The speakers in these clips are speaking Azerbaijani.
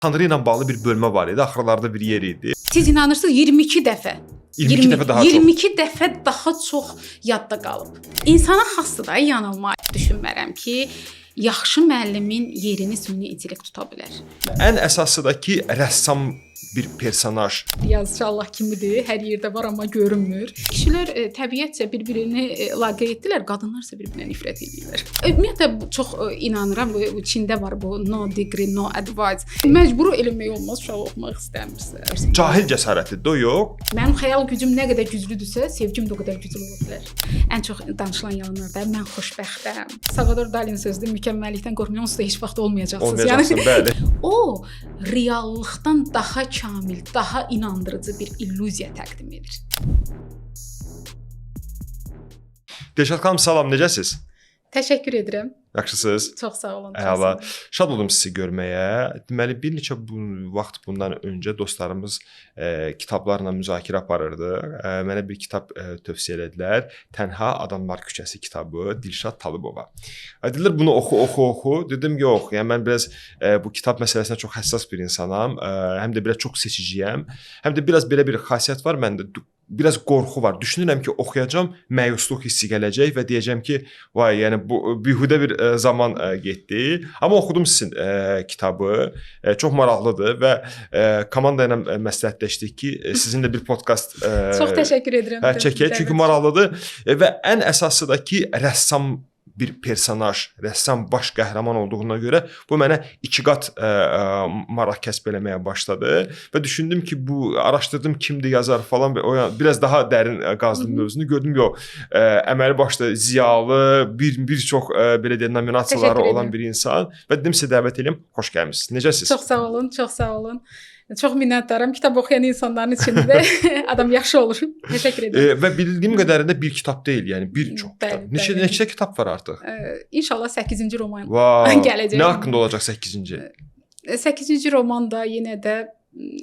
Tanrı ilə bağlı bir bölmə var idi, axırlarda bir yer idi. Siz inanırsınız 22 dəfə. 22 dəfə daha çox. 22 dəfə daha çox yadda qalıb. İnsana xasdır da yanılma. Düşünmərəm ki, yaxşı müəllimin yerini süni intellekt tuta bilər. Ən əsası da ki, rəssam bir personaj. Yazıcı Allah kimidir, hər yerdə var amma görünmür. Kişilər təbiətcə bir-birini əlaqə etdilər, qadınlar isə bir-birinə nifrət edirlər. Ümumiyyətlə çox inanıram, Çində var bu no degree, no advice. Məcbur eləmək olmaz, uşaq oxumaq istəmirsə. Cahil cəsarətidir o, yox. Mənim xəyal gücüm nə qədər güclüdürsə, sevgim də o qədər güclü ola bilər. Ən çox danışılan yalanlarda mən xoşbəxtəm. Salvador Dali'nin sözüdür, mükəmməllikdən qorxmayın, onsuz da heç vaxt olmayacaqsınız. Olmayacaqsın, bəli. O reallıqdan daha kamil, daha inandırıcı bir illüziya təqdim edir. Dilşad xanım, salam, necəsiz? Təşəkkür edirəm. Yaxşısınız? Çox sağ olun. Əla. Şad oldum sizi görməyə. Deməli, bir neçə vaxt bundan öncə dostlarımız kitablarla müzakirə aparırdı. Mənə bir kitab tövsiyə elədilər. Tənha Adamlar Küçəsi kitabı, Dilşad Talıbova. Dedilər, bunu oxu. Dedim, yox. Yəni mən biraz bu kitab məsələsinə çox həssas bir insanam. Həm də biraz çox seçiciyəm. Həm də biraz belə bir xasiyyət var məndə. Biraz qorxu var. Düşünürəm ki, oxuyacağam, məyusluq hissi gələcək və deyəcəm ki, vay, yəni bu bihudə bir zaman getdi. Amma oxudum sizin kitabı. Çox maraqlıdır və komanda ilə məsləhətləşdik ki, sizinlə bir podkast çox təşəkkür edirəm. Çəkək, çünki maraqlıdır və ən əsası da ki, rəssam bir personaj, rəssam baş qəhrəman olduğuna görə bu mənə 2 qat maraq kəsb eləməyə başladı və düşündüm ki, bu araşdırdım kimdir yazar falan və biraz daha dərin qazdım mövzunu, gördüm yox, əməli başda ziyalı, bir çox belə deyək nominasiyaları olan bir insan və dedim sizə dəvət edim, xoş gəlmisiniz. Necəsiz? Çox sağ olun, çox sağ olun. Çox minnətdaram. Kitab oxuyan insanların içində adam yaxşı olur. Təşəkkür edirəm. Və bildiyim qədərində bir kitab deyil, yəni bir çox kitab. Neçə kitab var artıq? İnşallah 8-ci roman gələcək. Nə haqqında olacaq 8-ci? 8-ci roman da yenə də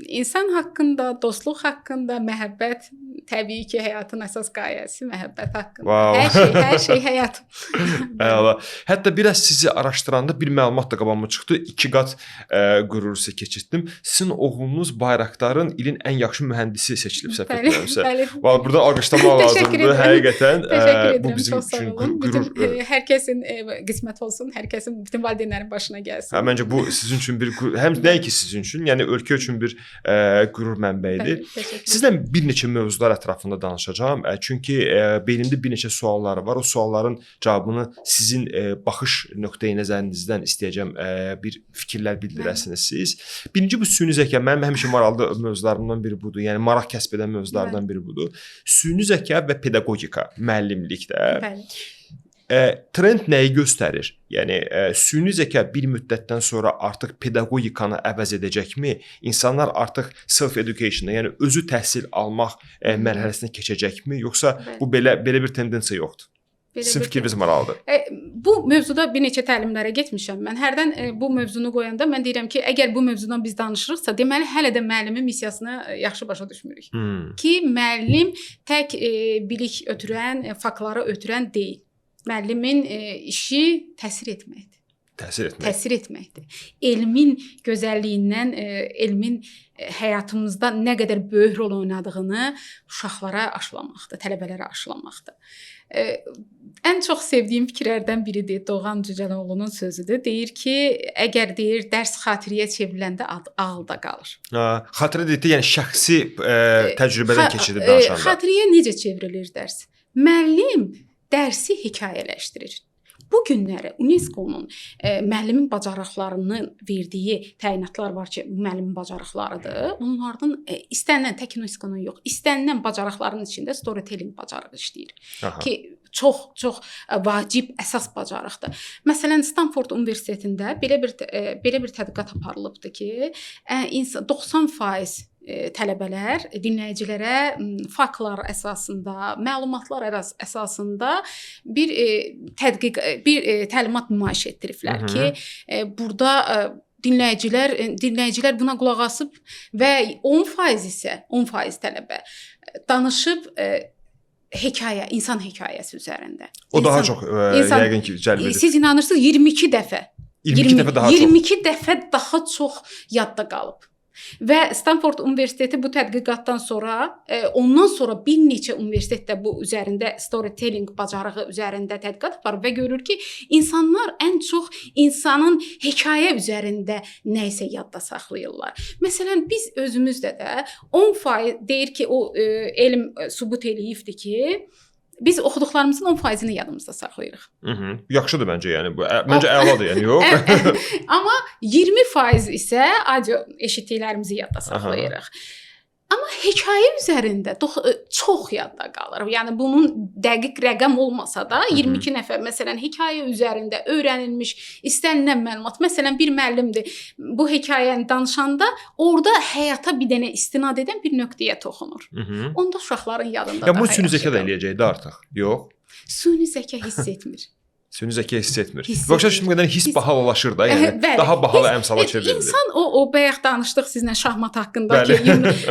insan haqqında, dostluq haqqında, məhəbbət, təbii ki, həyatın əsas qayəsi məhəbbət haqqında. Hər şey həyat. Əla. Hətta biraz sizi araşdıranda bir məlumat da qabağıma çıxdı. 2 qat qürursa keçirtdim. Sizin oğlunuz Bayraqdarın ilin ən yaxşı mühəndisi seçilib səhv etmirəmsə. Vallahi burada alqışlamaq lazımdır. Həqiqətən bu bizim üçün qürur. Hər kəsin qismət olsun, hər kəsin bütün valideynlərin başına gəlsin. Məncə bu sizin üçün bir həm nəinki sizin üçün, yəni ölkə üçün bir qürur mənbəyidir. Sizlə bir neçə mövzular ətrafında danışacağam. Çünki beynimdə bir neçə suallar var. O sualların cavabını sizin baxış nöqteyi nəzərinizdən istəyəcəm, bir fikirlər bildirəsiniz siz. Birinci bu süni zəka mənim həmişə maraqlı mövzularımdan biri budur. Yəni maraq kəsb edən mövzulardan biri budur. Süni zəka və pedaqogika, müəllimlikdə. Bəli. Trend nəyi göstərir? Yəni süni zəka bir müddətdən sonra artıq pedaqogikanı əvəz edəcəkmi? İnsanlar artıq self education, yəni özü təhsil almaq mərhələsinə keçəcəkmi? Yoxsa bu belə bir tendensiya yoxdur? Sizin fikriniz maraqlıdır. Bu mövzuda bir neçə təlimlərə getmişəm mən. Hərdən bu mövzunu qoyanda mən deyirəm ki, əgər bu mövzudan biz danışırıqsa, deməli hələ də müəllimin missiyasını yaxşı başa düşmürük. Ki müəllim tək bilik ötürən, faktları ötürən deyil. Müəllimin işi təsir etməkdir. Təsir etməkdir. Elmin gözəlliyindən, elmin həyatımızda nə qədər böyük rol oynadığını uşaqlara aşılamaqdır, tələbələrə aşılamaqdır. Ən çox sevdiyim fikirlərdən biridir Doğan Cücəloğlu'nun sözüdür. Deyir ki, əgər deyir dərs xatirəyə çevriləndə ağılda qalır. Xatirə deyir, yəni şəxsi təcrübədən keçirib danışanda. Xatirəyə necə çevrilir dərs? Müəllim dərsi hekayələşdirir. Bu günləri UNESCO-nun müəllimin bacarıqlarının verdiyi təyinatlar var ki, müəllimin bacarıqlarıdır. Onlardan istənilən tək UNESCO-nun yox, istənilən bacarıqların içində storytelling bacarığı işləyir. Ki çox vacib, əsas bacarıqdır. Məsələn, Stanford Universitetində belə bir tədqiqat aparılıbdı ki, 90% tələbələr dinləyicilərə faktlar əsasında, məlumatlar əsasında bir təlimat nümayiş etdiriblər ki, burada dinləyicilər buna qulaq asıb və 10% isə 10% tələbə danışıb hekayə, insan hekayəsi üzərində. O daha çox yəqin ki, cəlb edir. Siz inanırsınız 22 dəfə. 22 dəfə daha çox. 22 dəfə daha çox yadda qalıb. Və Stanford Universiteti bu tədqiqatdan sonra, ondan sonra bir neçə universitetdə bu üzərində storytelling bacarığı üzərində tədqiqat var və görür ki, insanlar ən çox insanın hekayə üzərində nə isə yadda saxlayırlar. Məsələn, biz özümüzdə də 10% deyir ki, o elm sübut eləyibdi ki, biz oxuduqlarımızın 10%-ni yadımızda saxlayırıq. Yaxşıdır məncə, yəni bu. Məncə əladır, yəni yox. Amma 20% isə audio eşitdiklərimizi yadda saxlayırıq. Amma hekayə üzərində çox yadda qalır. Yəni bunun dəqiq rəqəm olmasa da 22 nəfər məsələn hekayə üzərində öyrənilmiş istənilən məlumat. Məsələn bir müəllimdir. Bu hekayəni danışanda orada həyata bir dənə istinad edən bir nöqtəyə toxunur. Onda uşaqların yadında daha. Ya bunu süni zəka da eləyəcəkdi artıq. Yox. Süni zəka hiss etmir. Süni zəka hiss etmir. Baxışa şimdi qədər hiss bahalılaşır da, yəni daha bahalı əmsala çevrilir. İnsan o bayaq danışdıq sizlə şahmat haqqında ki,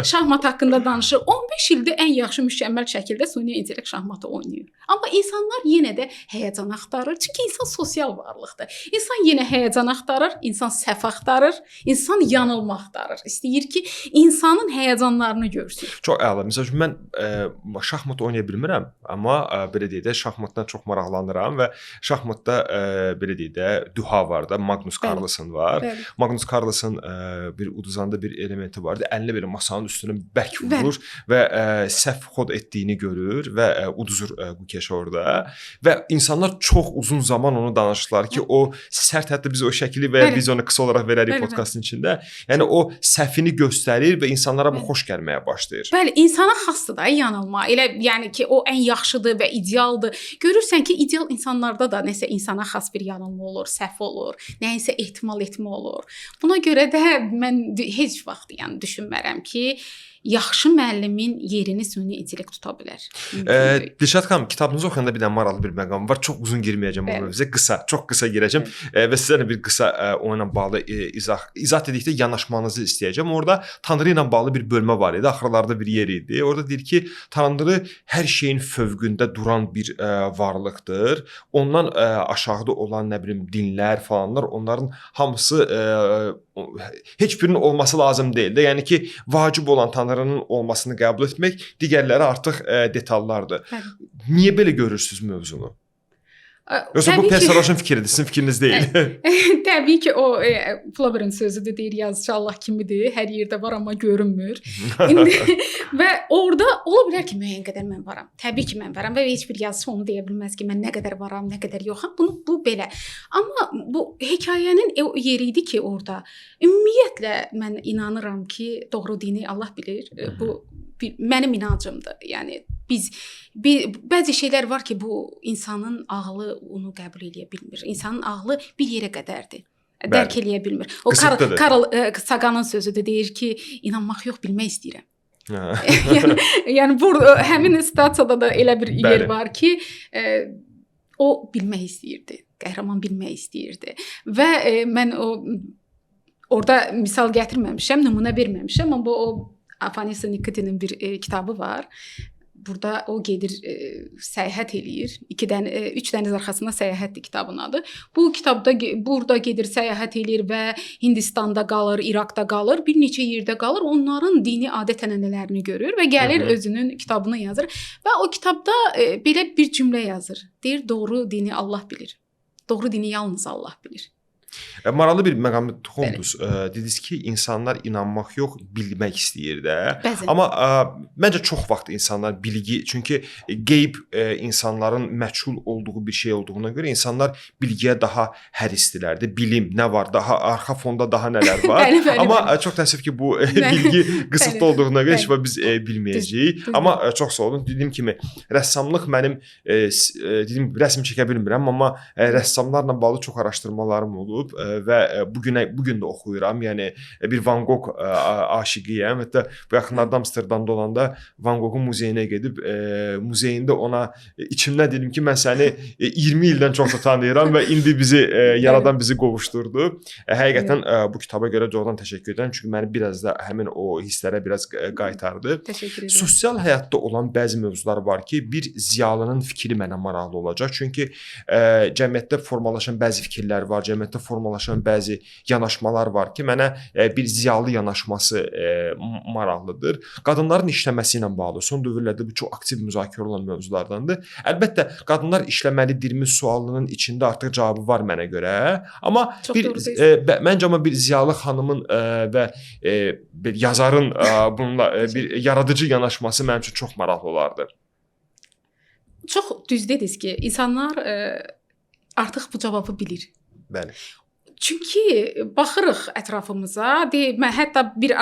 şahmat haqqında danışır. 15 ildir ən yaxşı mükəmməl şəkildə süni intellekt şahmatı oynayır. Amma insanlar yenə də həyəcan axtarır. Çünki insan sosial varlıqdır. İnsan yenə həyəcan axtarır, insan səhv axtarır, insan yanılma axtarır. İstəyir ki, insanın həyəcanlarını görsün. Çox əla. Məsəl üçün mən şahmat oynaya bilmirəm, amma belə deyək də şahmatdan çox maraqlanıram və şahmatda belə deyək də Duha var da, Magnus Carlsen var. Bəli. Magnus Carlsen bir uduzanda bir elementi vardı. Əlini belə masanın üstünə bərk vurur və səhv xod etdiyini görür və uduzur bu keşə orada. Və insanlar çox uzun zaman onu danışırlar ki, o sərt hətta biz o şəkli və biz onu qısa olaraq verərik podkastın içində. Yəni o səhvini göstərir və insanlara bu xoş gəlməyə başlayır. Bəli, insana xasdır da yanılma. Elə yəni ki, o ən yaxşıdır və idealdır. Görürsən ki, ideal insanlarda da nəsə insana xas bir yanılma olur, səhv olur, nəyisə ehtimal etmə olur. Buna görə də mən heç vaxt yəni düşünmərəm ki, yaxşı müəllimin yerini süni intellekt tuta bilər. Dilşad xanım, kitabınızı oxuyanda bir dənə maraqlı bir məqam var. Çox uzun girməyəcəm o mövzuya. Qısa, çox qısa girəcəm və sizə bir qısa onunla bağlı izah dedikdə yanaşmanızı istəyəcəm. Orada Tanrı ilə bağlı bir bölmə var idi. Axırlarda bir yer idi. Orada deyir ki, Tanrı hər şeyin fövqündə duran bir varlıqdır. Ondan aşağıda olan nə bilim dinlər falanlar, onların hamısı heç birinin olması lazım deyil də. Yəni ki, vacib olan Tanrının olmasını qəbul etmək, digərləri artıq detallardır. Niyə belə görürsüz mövzunu? Yoxsa bu personajın fikridir, sizin fikriniz deyil. Təbii ki, o Flauber'in sözüdür, deyir yazıcı Allah kimidir, hər yerdə var amma görünmür. Və orada ola bilər ki, müəyyən qədər mən varam. Təbii ki, mən varam və heç bir yazıcı onu deyə bilməz ki, mən nə qədər varam, nə qədər yoxam. Bu belə. Amma bu hekayənin yeri idi ki, orada ümumiyyətlə mən inanıram ki, doğru dini Allah bilir. Bu mənim inancımdır. Yəni bəzi şeylər var ki, bu insanın ağlı onu qəbul edə bilmir. İnsanın ağlı bir yerə qədərdir. Dərk eləyə bilmir. O Karl Sagan'ın sözüdür, deyir ki, inanmaq yox, bilmək istəyirəm. Yəni həmin situasiyada da elə bir yer var ki, o bilmək istəyirdi. Qəhrəman bilmək istəyirdi. Və mən orada misal gətirməmişəm, nümunə verməmişəm, amma o Afanasya Nikitinin bir kitabı var. Burada o gedir, səyahət eləyir. 3 dəniz arxasında səyahətdir kitabın adı. Bu kitabda burada gedir, səyahət eləyir və Hindistanda qalır, İraqda qalır, bir neçə yerdə qalır. Onların dini adət-ənənələrini görür və gəlir özünün kitabını yazır və o kitabda belə bir cümlə yazır. Deyir, doğru dini Allah bilir. Doğru dini yalnız Allah bilir. Maraqlı bir məqamı toxundunuz. Dediniz ki, insanlar inanmaq yox, bilmək istəyir də. Bəzən. Amma məncə çox vaxt insanlar bilgi, çünki qeyb insanların məchul olduğu bir şey olduğuna görə insanlar bilgiyə daha hərislilərdir. Bilim nə var, daha arxa fonda daha nələr var. Amma çox təəssüf ki, bu bilgi qısıtlı olduğuna görə heç biz bilməyəcəyik. Amma çox sağ olun. Dediyim kimi, rəssamlıq mənim rəsm çəkə bilmirəm, amma rəssamlarla bağlı çox araşdırmalarım olub və bu gün də oxuyuram. Yəni bir Van Gogh aşiqiyəm. Hətta bu yaxınlarda Amsterdamda olanda Van Goghun muzeyinə gedib muzeyində ona içimdən dedim ki, mən səni 20 ildən çox tanıyıram və indi bizi yaradan bizi qovuşdurdu. Həqiqətən bu kitaba görə çoxdan təşəkkür edirəm, çünki məni biraz da həmin o hisslərə biraz qaytardı. Təşəkkür edirəm. Sosial həyatda olan bəzi mövzular var ki, bir ziyalının fikri mənə maraqlı olacaq. Çünki cəmiyyətdə formalaşan bəzi fikirlər var, cəmiyyətdə formalaşan bəzi yanaşmalar var ki, mənə bir ziyalı yanaşması maraqlıdır. Qadınların işləməsi ilə bağlı son dövrlərdə bu çox aktiv müzakirə olunan mövzulardandır. Əlbəttə, qadınlar işləməlidirmi sualının içində artıq cavabı var mənə görə. Amma məncə bir ziyalı xanımın və bir yazarın bununla bir yaradıcı yanaşması mənim üçün çox maraqlı olardı. Çox düz dediniz ki, insanlar artıq bu cavabı bilir. Bəli. Çünki baxırıq ətrafımıza, hətta bir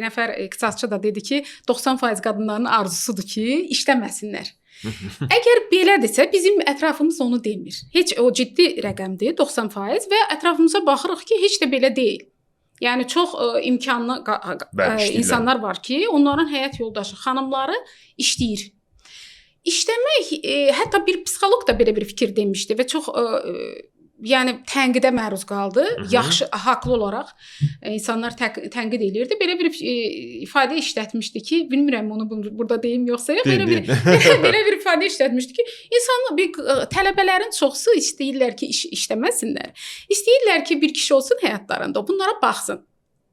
nəfər iqtisadçı da dedi ki, 90% qadınların arzusudur ki, işləməsinlər. Əgər belədirsə, bizim ətrafımız onu demir. Heç o ciddi rəqəmdir, 90% və ətrafımıza baxırıq ki, heç də belə deyil. Yəni çox imkanlı insanlar var ki, onların həyat yoldaşı, xanımları işləyir. İşləmək, hətta bir psixoloq da belə bir fikir demişdi və çox yəni tənqidə məruz qaldı. Yaxşı, haqlı olaraq insanlar tənqid eləyirdi. Belə bir ifadə işlətmişdi ki, bilmirəm onu burada deyim yoxsa yox, belə bir ifadə işlətmişdi ki, insanlar tələbələrin çoxsu istəyirlər ki, işləməsinlər. İstəyirlər ki, bir kişi olsun həyatlarında, bunlara baxsın.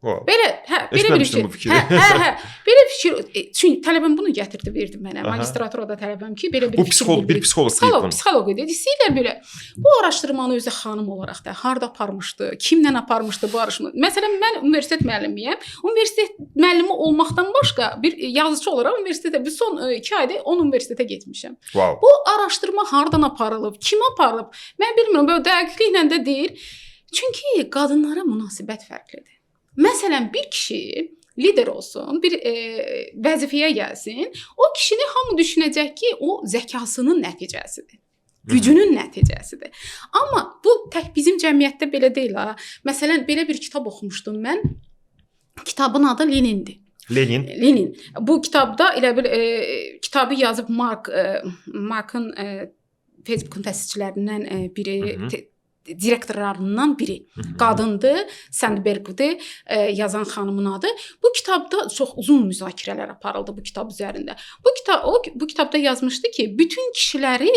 Belə bir fikir. Belə fikir. Çünki tələbəm bunu gətirdi, verdi mənə. Magistraturada tələbəm ki, belə bir fikir. Psixoloq idi. İstəyirlər belə. Bu araşdırmanı özü xanım olaraq da harda aparmışdı, kimlə aparmışdı bu araşdırmanı. Məsələn, mən universitet müəllimiyəm. Universitet müəllimi olmaqdan başqa bir yazıcı olaraq universitetə son 2 ayda 10 universitetə getmişəm. Bu araşdırma hardan aparılıb, kim aparıb? Mən bilmirəm, belə dəqiqliklə də deyil. Çünki qadınlara münasibət fərqlidir. Məsələn, bir kişi lider olsun, bir vəzifəyə gəlsin, o kişini hamı düşünəcək ki, o zəkasının nəticəsidir, gücünün nəticəsidir. Amma bu tək bizim cəmiyyətdə belə deyil ha. Məsələn, belə bir kitab oxumuşdum mən. Kitabın adı Lenindir. Lenin. Bu kitabda elə bir kitabı yazıb Markın Facebookun təsisçilərindən biri, direktorlarından biri. Qadındır, Sandbergdir, yazan xanımın adı. Bu kitabda çox uzun müzakirələr aparıldı bu kitab üzərində. Bu kitabda yazmışdı ki, bütün kişiləri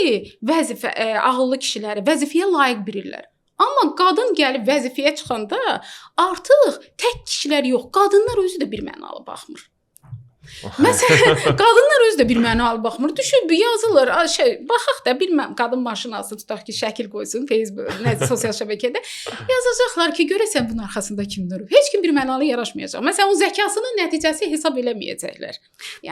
ağıllı kişiləri vəzifəyə layiq bilirlər. Amma qadın gəlib vəzifəyə çıxanda artıq tək kişilər yox, qadınlar özü də bir mənalı baxmır. Məsələn, qadınlar özü də bir mənalı baxmır. Düşün, yazılır, baxaq da bilməm, qadın maşınası tutaq ki, şəkil qoysun Facebook, sosial şəbəkədə. Yazacaqlar ki, görəsən bunun arxasında kim durub. Heç kim bir mənalı yaraşmayacaq. Məsələn, o zəkasının nəticəsi hesab eləməyəcəklər.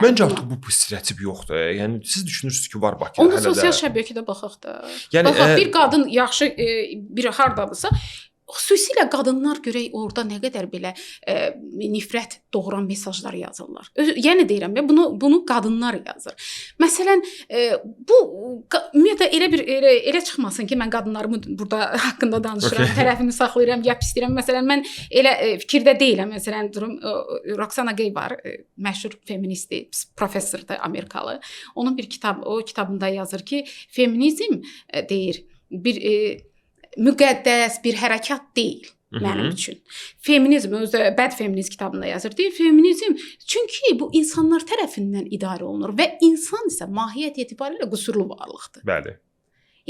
Məncə artıq bu stereotip yoxdur. Yəni siz düşünürsünüz ki, var Bakıda hələ də. Onu sosial şəbəkədə baxaq da. Baxaq, bir qadın yaxşı bir hardadırsa, xüsusilə qadınlar görək orada nə qədər belə nifrət doğuran mesajlar yazırlar. Yəni deyirəm, bunu qadınlar yazır. Məsələn, bu ümumiyyətlə elə çıxmasın ki, mən qadınlarımı burada haqqında danışıram, tərəfimi saxlayıram, ya pis deyirəm. Məsələn, mən elə fikirdə deyiləm. Məsələn, Roxana Gay var, məşhur feministdir, professordur, Amerikalı. Onun o kitabında yazır ki, feminizm deyir, bir müqəddəs bir hərəkat deyil mənim üçün. Feminizm, özü Bad Feminist kitabında yazır. Deyir, feminizm çünki bu insanlar tərəfindən idarə olunur və insan isə mahiyyət etibarilə qüsurlu varlıqdır. Bəli.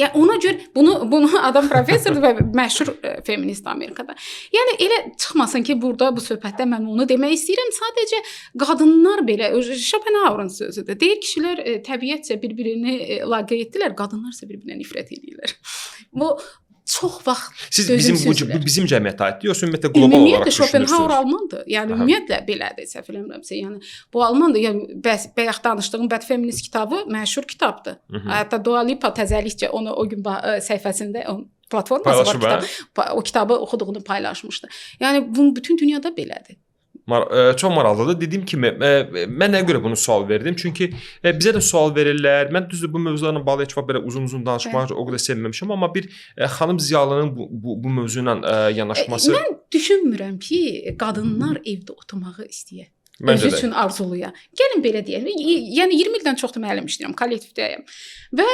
Yəni ona görə bunu adam professordur və məşhur feminist Amerikada. Yəni elə çıxmasın ki, burada bu söhbətdə mən onu demək istəyirəm. Sadəcə qadınlar belə Schopenhauer'ın sözüdür. Deyir kişilər təbiətcə bir-birini əlaqə etdilər, qadınlar isə bir-birinə nifrət edirlər. Bu çox vaxt bizim cəmiyyətə aiddir, yoxsa ümumiyyətlə qlobal olaraq düşünürsünüz? Schopenhauer almandır. Yəni ümumiyyətlə belədir, səhv eləmirəmsə. Yəni bu almandır. Yəni bayaq danışdığım Bad Feminist kitabı məşhur kitabdır. Hətta Dua Lipa təzəlikcə onu o gün səhifəsində platforması var kitab. O kitabı oxuduğunu paylaşmışdı. Yəni bu bütün dünyada belədir. Çox maraqlıdır. Dediyim kimi, mən nəyə görə bunu sual verdim? Çünki bizə də sual verirlər. Mən düzdür bu mövzularla bağlı heç vaxt belə uzun-uzun danışmağı o qədər sevməmişəm, amma bir xanım ziyalının bu mövzu ilə yanaşması... Mən düşünmürəm ki, qadınlar evdə oturmağı istəyir. Özü üçün arzuluya. Gəlin belə deyək. Yəni 20 ildən çoxdur müəllim işləyirəm, kollektivdəyəm. Və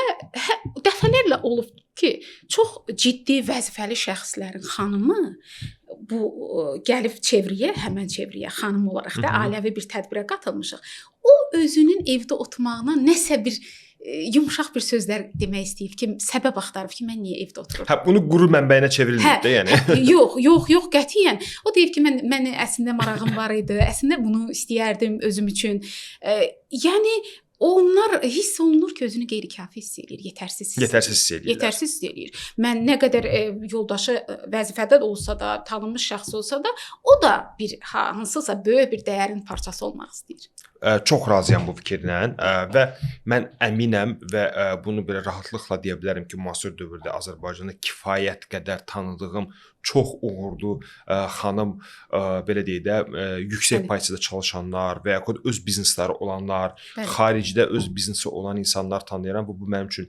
dəfələrlə olub ki, çox ciddi vəzifəli şəxslərin xanımı bu gəlib həmən çevriyə xanım olaraq da ailəvi bir tədbirə qatılmışıq. O özünün evdə oturmağına nəsə bir yumşaq bir sözlər demək istəyib ki, səbəb axtarıb ki, mən niyə evdə otururam? Hə, bunu qürur mənbəyinə çevrilmir də, yəni. Yox, qətiyyən. O deyib ki, mən əslində marağım var idi. Əslində bunu istəyərdim özüm üçün. Yəni onlar hiss olunur ki, özünü qeyri-kafi hiss eləyir, yetərsiz hiss eləyir. Mən nə qədər yoldaşı vəzifədə də olsa da, tanınmış şəxs olsa da, o da bir hansısa böyük bir dəyərin parçası olmaq istəyir. Çox razıyam bu fikirlə və mən əminəm və bunu belə rahatlıqla deyə bilərəm ki, müasir dövrdə Azərbaycanda kifayət qədər tanıdığım çox uğurlu xanım, belə deyək də, yüksək payçıda çalışanlar və yaxud öz biznesləri olanlar, xaricdə öz biznesi olan insanlar tanıyıram. Bu mənim üçün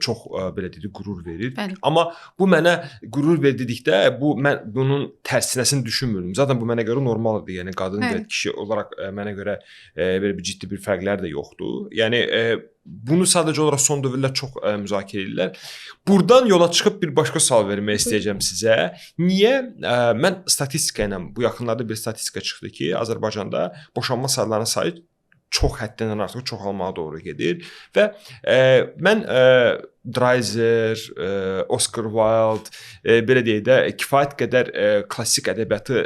çox belə deyək, qürur verir. Amma bu mənə qürur verdikdə mən bunun tərsinəsini düşünmürdüm. Zaten bu mənə görə normal idi. Yəni qadın və kişi olaraq mənə görə belə bir ciddi bir fərqlər də yoxdur. Yəni bunu sadəcə olaraq son dövrlər çox müzakirə edirlər. Buradan yola çıxıb bir başqa sual vermək istəyəcəm sizə. Niyə mən statistika ilə bu yaxınlarda bir statistika çıxdı ki, Azərbaycanda boşanma saylarının sayı çox həddindən artıq çoxalmağa doğru gedir və mən Dreiser, Oscar Wilde, belə deyək də, kifayət qədər klassik ədəbiyyatı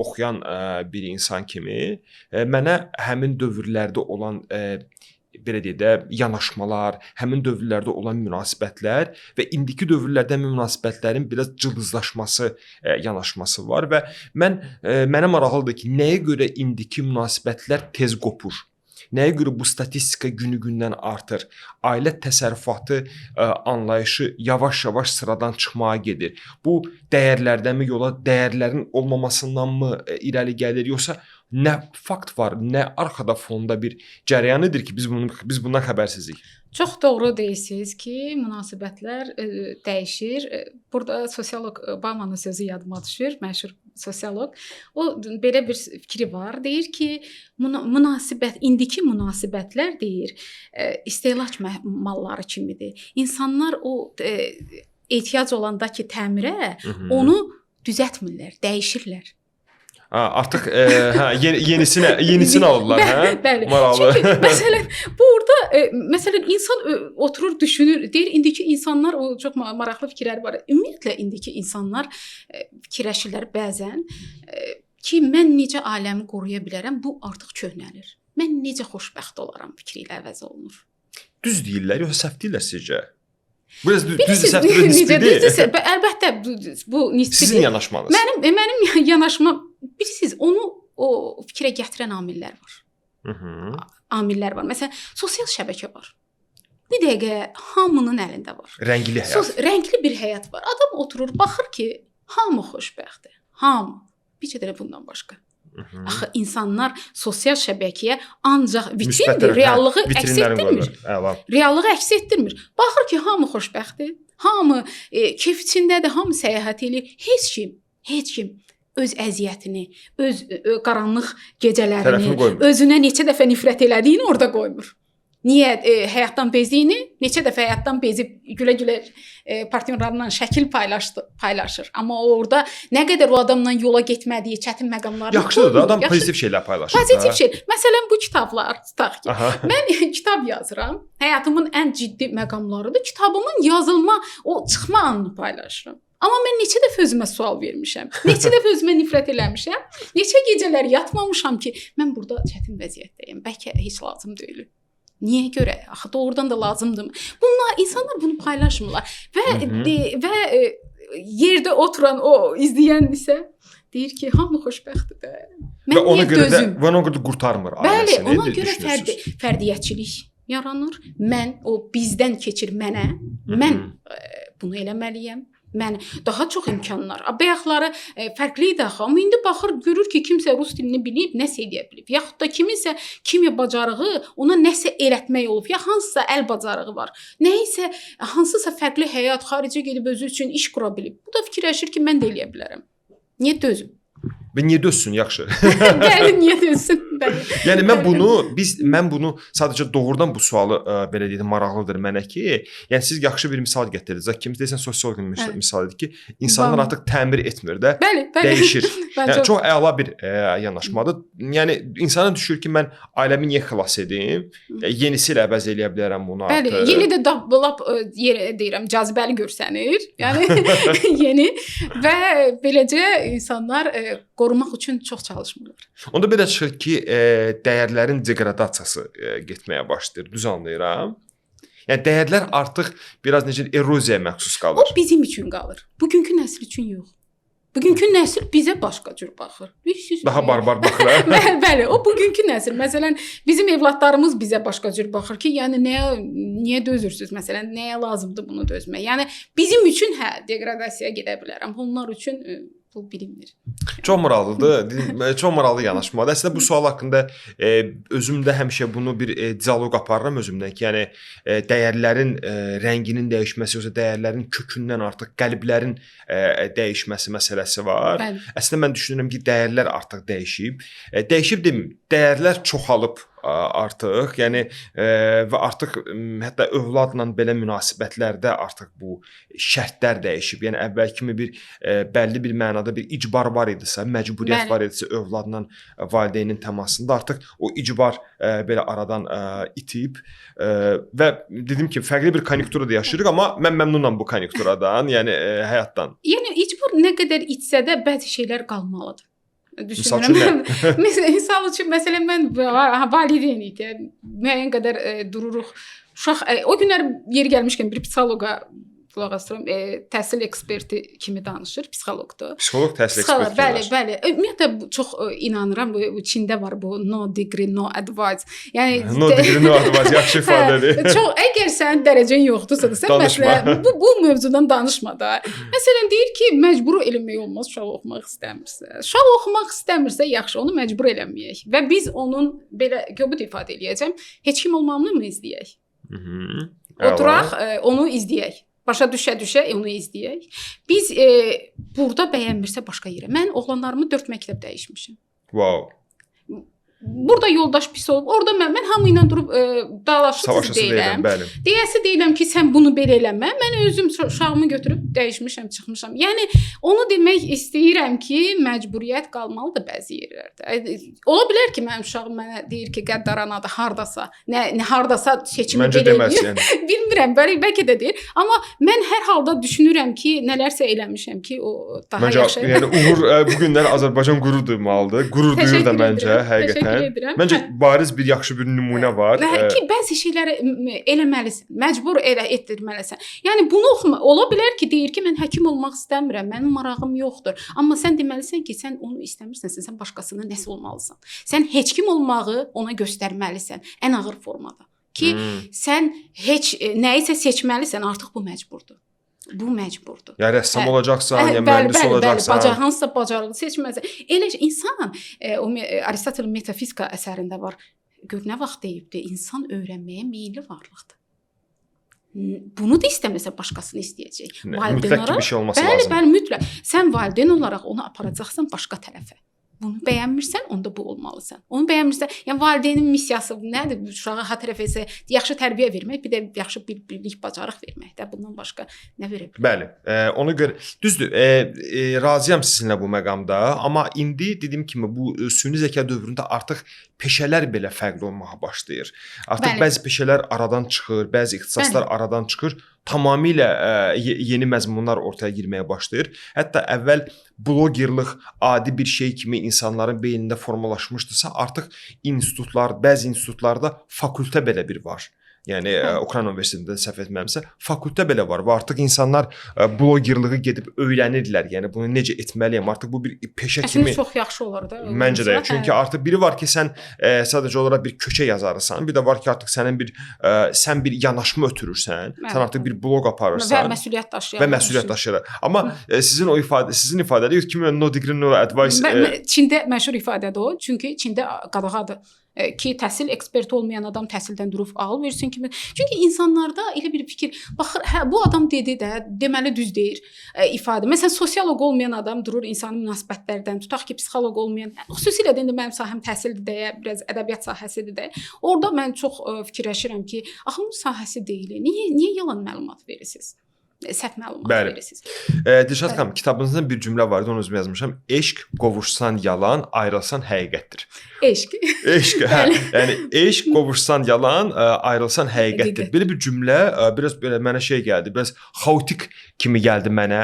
oxuyan bir insan kimi mənə həmin dövrlərdə olan belə deyək də, yanaşmalar, həmin dövrlərdə olan münasibətlər və indiki dövrlərdə münasibətlərin biraz cılızlaşması yanaşması var və mənə maraqlıdır ki, nəyə görə indiki münasibətlər tez qopur? Nəyə görə bu statistika günü-gündən artır? Ailə təsərrüfatı anlayışı yavaş-yavaş sıradan çıxmağa gedir. Bu dəyərlərdənmi yola, dəyərlərin olmamasındanmı irəli gəlir, yoxsa nə fakt var, nə arxada fonda bir cərəyan edir ki, biz bundan xəbərsizik? Çox doğru deyirsiniz ki, münasibətlər dəyişir. Burada sosioloq Bamanın sözü yadıma düşür, məşhur sosioloq. O belə bir fikri var. Deyir ki, indiki münasibətlər deyir, istehlak malları kimidir. İnsanlar o ehtiyac olandakı təmirə onu düzəltmirlər, dəyişirlər. Artıq yenisini alırlar, hə? Bəli. Maraqlı. Çünki məsələn burada insan oturur, düşünür, deyir indiki insanlar, o çox maraqlı fikirlər var. Ümumiyyətlə indiki insanlar fikirləşirlər bəzən ki, mən necə aləmi qoruya bilərəm, bu artıq köhnəlir. Mən necə xoşbəxt olaram fikri ilə əvəz olunur. Düz deyirlər, yoxsa səhv deyirlər sizcə? Biraz düz səhvdir nisbidir. Əlbəttə bu nisbidir. Sizin yanaşmanız. Mənim yanaşmam, bilirsiniz, onu o fikrə gətirən amillər var. Amillər var. Məsələn, sosial şəbəkə var. Bir dəqiqə hamının əlində var. Rəngli həyat. Rəngli bir həyat var. Adam oturur, baxır ki, hamı xoşbəxtdir. Hamı. Bircə də bundan başqa. Axı insanlar sosial şəbəkəyə ancaq vitrindir, reallığı əks etdirmir. Reallığı əks etdirmir. Baxır ki, hamı xoşbəxtdir, hamı keyf içindədir, hamı səyahət edir. Heç kim öz əziyyətini, öz qaranlıq gecələrini, özünə neçə dəfə nifrət elədiyini orada qoymur. Niyə həyatdan bezdiyini, neçə dəfə həyatdan bezib gülə-gülə partnyorlarla şəkil paylaşır. Amma orada nə qədər o adamla yola getmədiyi çətin məqamlarını yaxşıdır da, adam pozitiv şeylər paylaşır. Pozitiv şey. Məsələn, bu kitablar, tutaq ki, mən kitab yazıram, həyatımın ən ciddi məqamlarıdır. Kitabımın yazılma, o çıxma anını paylaşıram. Amma mən neçə dəfə özümə sual vermişəm, neçə dəfə özümə nifrət eləmişəm, neçə gecələr yatmamışam ki, mən burada çətin vəziyyətdəyim, bəlkə heç lazım deyil. Niyə görə? Axı doğrudan da lazımdır. İnsanlar bunu paylaşmırlar və yerdə oturan o izləyən isə deyir ki, hamı xoşbəxtdir də. Mən niyə dözüm? Və ona görə qurtarmır ailəsini. Bəli, ona görə fərdiyyətçilik yaranır. Mən o bizdən keçir mənə. Mən bunu eləməliyəm. Mən daha çox imkanlar. Bayaqları fərqli idi axı. Amma indi baxır, görür ki, kimsə rus dilini bilib, nəsə edə bilib. Yaxud da kiminsə kimya bacarığı ona nəsə elətmək olub. Ya hansısa əl bacarığı var. Nəyisə, hansısa fərqli həyat, xaricə gedib özü üçün iş qura bilib. Bu da fikirləşir ki, mən də eləyə bilərəm. Niyə dözüm? Və niyə dözsün, yaxşı. Bəli, niyə dözsün? Yəni mən bunu sadəcə doğrudan bu sualı belə deyim maraqlıdır mənə ki, yəni siz yaxşı bir misal gətirdiniz. Kim deyirsən sosioloqun misal idi ki, insanlar artıq təmir etmir də, dəyişir. Yəni çox əla bir yanaşmadır. Yəni insana düşür ki, mən ailəmi niyə xilas edim? Yenisi ilə əvəz eləyə bilərəm bunu artıq. Bəli, yeni də lap deyirəm, cazibəli görsənir. Yəni yeni və beləcə insanlar qorumaq üçün çox çalışmırlar. Onda belə çıxır ki, dəyərlərin deqradasiyası getməyə başlayır. Düz anlayıram? Yəni dəyərlər artıq biraz necə eroziyaya məxsus qalır. O bizim üçün qalır. Bugünkü nəsil üçün yox. Bugünkü nəsil bizə başqa cür baxır. Daha barbar baxır. Bəli, o bugünkü nəsil. Məsələn, bizim evladlarımız bizə başqa cür baxır ki, yəni niyə dözürsüz? Məsələn, nəyə lazımdır bunu dözmək? Yəni bizim üçün deqradasiyaya gedə bilər, amma onlar üçün bu bilinmir. Çox maraqlıdır. Çox maraqlı yanaşmadır. Əslində bu sual haqqında özüm də həmişə bunu bir dialoq aparıram özümdən ki, yəni dəyərlərin rənginin dəyişməsi, yoxsa dəyərlərin kökündən artıq qəlblərin dəyişməsi məsələsi var. Bəli. Əslində mən düşünürəm ki, dəyərlər artıq dəyişib. Dəyişib deməyim, dəyərlər çoxalıb artıq, yəni və artıq hətta övladla belə münasibətlərdə artıq bu şərtlər dəyişib. Yəni əvvəl kimi bir bəlli bir mənada bir icbar var idisə, məcburiyyət var idisə övladla valideynin təmasında artıq o icbar belə aradan itib və dedim ki, fərqli bir konjunkturada yaşayırıq, amma mən məmnunam bu konjunkturadan, yəni həyatdan. Yəni icbar nə qədər itsə də bəzi şeylər qalmalıdır. Düşünürəm. Misal üçün məsələn mən valideyn idim. Müəyyən qədər dururuq. Uşaq o günlər yeri gəlmişkən bir psixoloqa qulaq asıram, təhsil eksperti kimi danışır, psixoloqdur. Psixoloq təhsil eksperti. Bəli. Ümumiyyətlə çox inanıram bu Çində var bu no degree no advice. Yəni no degree no advice yaxşı ifadədir. Çox əgər sənin dərəcən yoxdursa da sən məsələn bu mövzudan danışma da. Məsələn deyir ki, məcbur eləmək olmaz, uşaq oxumaq istəmirsə. Uşaq oxumaq istəmirsə yaxşı, onu məcbur eləməyək və biz onun belə göbut ifadə eləyəcəm, heç kim olmağını mı izləyək? Oturaq, onu izləyək. Başa düşə-düşə onu izləyək. Biz burada bəyənmirsə başqa yerə. Mən oğlanlarımı 4 məktəb dəyişmişəm. Wow. Burada yoldaş pis olub. Orada mən hamı ilə durub dalaşıb deyirəm. Deyəsi deyirəm ki, sən bunu belə eləmə. Mən özüm uşağımı götürüb dəyişmişəm, çıxmışam. Yəni onu demək istəyirəm ki, məcburiyyət qalmalıdır bəzi yerlərdə. Ola bilər ki, mənim uşağım mənə deyir ki, qəddaranadır, hardasa, hardasa seçimi belə edir. Bilmirəm, bəlkə də deyir. Amma mən hər halda düşünürəm ki, nələrsə eləmişəm ki, o daha yaxşı. Yəni uğur bu günlər Azərbaycan qürur duymalıdır. Qürur duyur da məncə, həqiqətən. Məncə bariz bir yaxşı bir nümunə var. Və ki, bəzi şeyləri eləməlisən, məcbur etdirməlisən. Yəni bunu oxuma. Ola bilər ki, deyir ki, mən həkim olmaq istəmirəm, mənim marağım yoxdur. Amma sən deməlisən ki, sən onu istəmirsənsə, sən başqasının nəsə olmalısan. Sən heç kim olmağı ona göstərməlisən, ən ağır formada. Ki, sən heç nəyisə seçməlisən, artıq bu məcburdur. Bu məcburdur. Ya rəssam olacaqsan, ya mühəndis olacaqsan. Bəli, hansısa bacarığı seçməlisən. Elə insan Aristotelin metafizika əsərində var. Gör nə vaxt deyibdi, insan öyrənməyə meylli varlıqdır. Bunu da istəməsə başqasını istəyəcək. Mütləq bir şey olması lazım. Bəli, mütləq. Sən valideyn olaraq onu aparacaqsan başqa tərəfə. Bunu bəyənmirsən, onda bu olmalısan. Onu bəyənmirsən, yəni valideynin missiyası nədir? Uşağa ha tərəf isə yaxşı tərbiyə vermək, bir də yaxşı bilik, bacarıq vermək də. Bundan başqa nə verə bilər? Bəli. Ona görə düzdür. Razıyam sizinlə bu məqamda, amma indi dediyim kimi bu süni zəka dövründə artıq peşələr belə fərqli olmağa başlayır. Artıq bəzi peşələr aradan çıxır, bəzi ixtisaslar aradan çıxır. Tamamilə yeni məzmunlar ortaya girməyə başlayır. Hətta əvvəl blogerlıq adi bir şey kimi insanların beynində formalaşmışdısa, artıq institutlar, bəzi institutlarda fakültə belə bir var. Yəni Ukrayna Universitetində səhv etmirəmsə, fakültə belə var və artıq insanlar blogerlığı gedib öyrənirlər. Yəni bunu necə etməliyəm? Artıq bu bir peşə kimi. Əslində çox yaxşı olar da. Məncə də. Çünki artıq biri var ki, sən sadəcə olaraq bir köçə yazarısan, bir də var ki, artıq sən bir yanaşma ötürürsən, sən artıq bir bloq aparırsan və məsuliyyət daşıyır. Amma sizin ifadəniz kimi no degree no advice. Çində məşhur ifadədir o. Çünki Çində qadağadır. ki təhsil eksperti olmayan adam təhsildən durub ağıl versin kimi. Çünki insanlarda elə bir fikir, baxır, hə bu adam dedi də, deməli düz deyir ifadə. Məsələn, sosioloq olmayan adam durur insani münasibətlərdən, tutaq ki, psixoloq olmayan, xüsusilə də indi mənim sahəm təhsildir deyə, biraz ədəbiyyat sahəsidir də. Orada mən çox fikirləşirəm ki, axı bu sahəsi deyil. Niyə yalan məlumat verirsiniz? Səhv məlumat verirsiniz. Dilşad xanım, kitabınızda bir cümlə var idi, onu özüm yazmışam. Eşq qovuşsan yalan, ayrılsan həqiqətdir. Eşq. Eşq, hə. Yəni eşq qovuşsan yalan, ayrılsan həqiqətdir. Belə bir cümlə biraz belə mənə şey gəldi, biraz xaotik kimi gəldi mənə.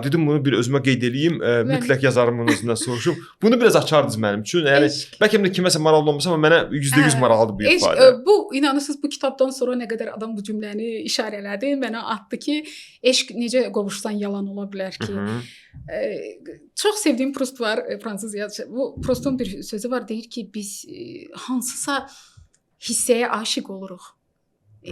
Dedim bunu bir özümə qeyd edeyim, mütləq yazarım bunun özündən soruşum. Bunu biraz açardınız mənim üçün. Yəni bəlkə də kiməsə maraqlı olmasa, amma mənə %100 maraqlıdır bu ifadə. Bu inanırsınız bu kitabdan sonra nə qədər adam bu cümləni işarələdi, mənə atdı ki, eşq necə qovuşsan yalan ola bilər ki. Çox sevdiyim Proust var, fransız yazıcı. Bu Proustun bir sözü var, deyir ki, biz hansısa hissəyə aşiq oluruq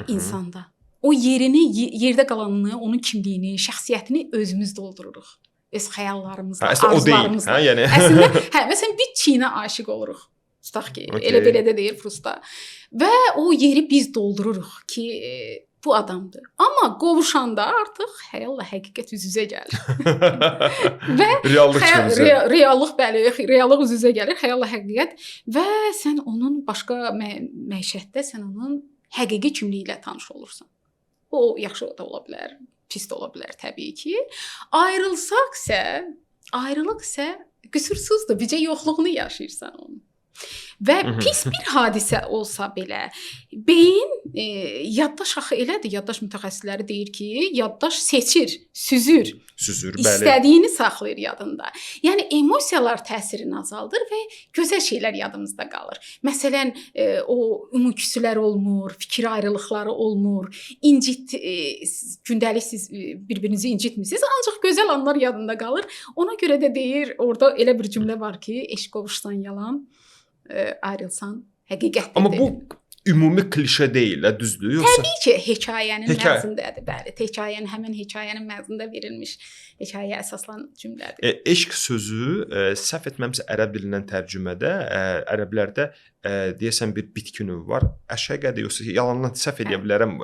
insanda. O yerini, yerdə qalanını, onun kimliyini, şəxsiyyətini özümüz doldururuq. Öz xəyallarımızla, arzularımızla. Yəni. Əslində, məsələn, bir çiyinə aşiq oluruq. Tutaq ki, elə belə də deyir Proustda. Və o yeri biz doldururuq ki, bu adamdır. Amma qovuşanda artıq xəyalla həqiqət üz-üzə gəlir. Və reallıq bəli, reallıq üz-üzə gəlir, xəyalla həqiqət və sən onun başqa məişətdə sən onun həqiqi kimliyi ilə tanış olursan. O yaxşı da ola bilər, pis də ola bilər təbii ki. Ayrılıq isə qüsursuzdur, bircə yoxluğunu yaşayırsan onun. Və pis bir hadisə olsa belə, beyin yaddaş axı elədir, yaddaş mütəxəssisləri deyir ki, yaddaş seçir, süzür, bəli. İstədiyini saxlayır yadında. Yəni emosiyalar təsirini azaldır və gözəl şeylər yadımızda qalır. Məsələn, o ümumküsülər olmur, fikir ayrılıqları olmur, gündəlik siz bir-birinizi incitmirsiniz, ancaq gözəl anlar yadında qalır. Ona görə də deyir, orada elə bir cümlə var ki, eşq qovuşsan yalan, ayrılsan həqiqətdir. Amma bu ümumi klişe deyil, düzdür? Yoxsa təbii ki, hekayənin məzmunundadır. Bəli, həmin hekayənin məzmununda verilmiş hekayəyə əsaslanan cümlədir. Eşq sözü səhv etməmsə ərəb dilindən tərcümədə, ərəblərdə deyəsən bir bitki növü var. Əşəqədir, yoxsa yalandan səhv edə bilərəm.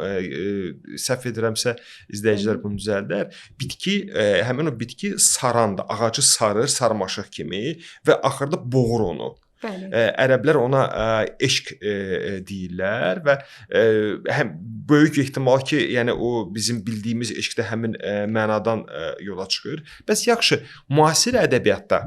Səhv edirəmsə izləyicilər bunu düzəldər. Bitki, həmin o bitki sarandır. Ağacı sarır, sarmaşıq kimi və axırda boğur onu. Bəli. Ərəblər ona eşq deyirlər və həm böyük ehtimal ki, yəni o bizim bildiyimiz eşq də həmin mənadan yola çıxır. Bəs yaxşı, müasir ədəbiyyatda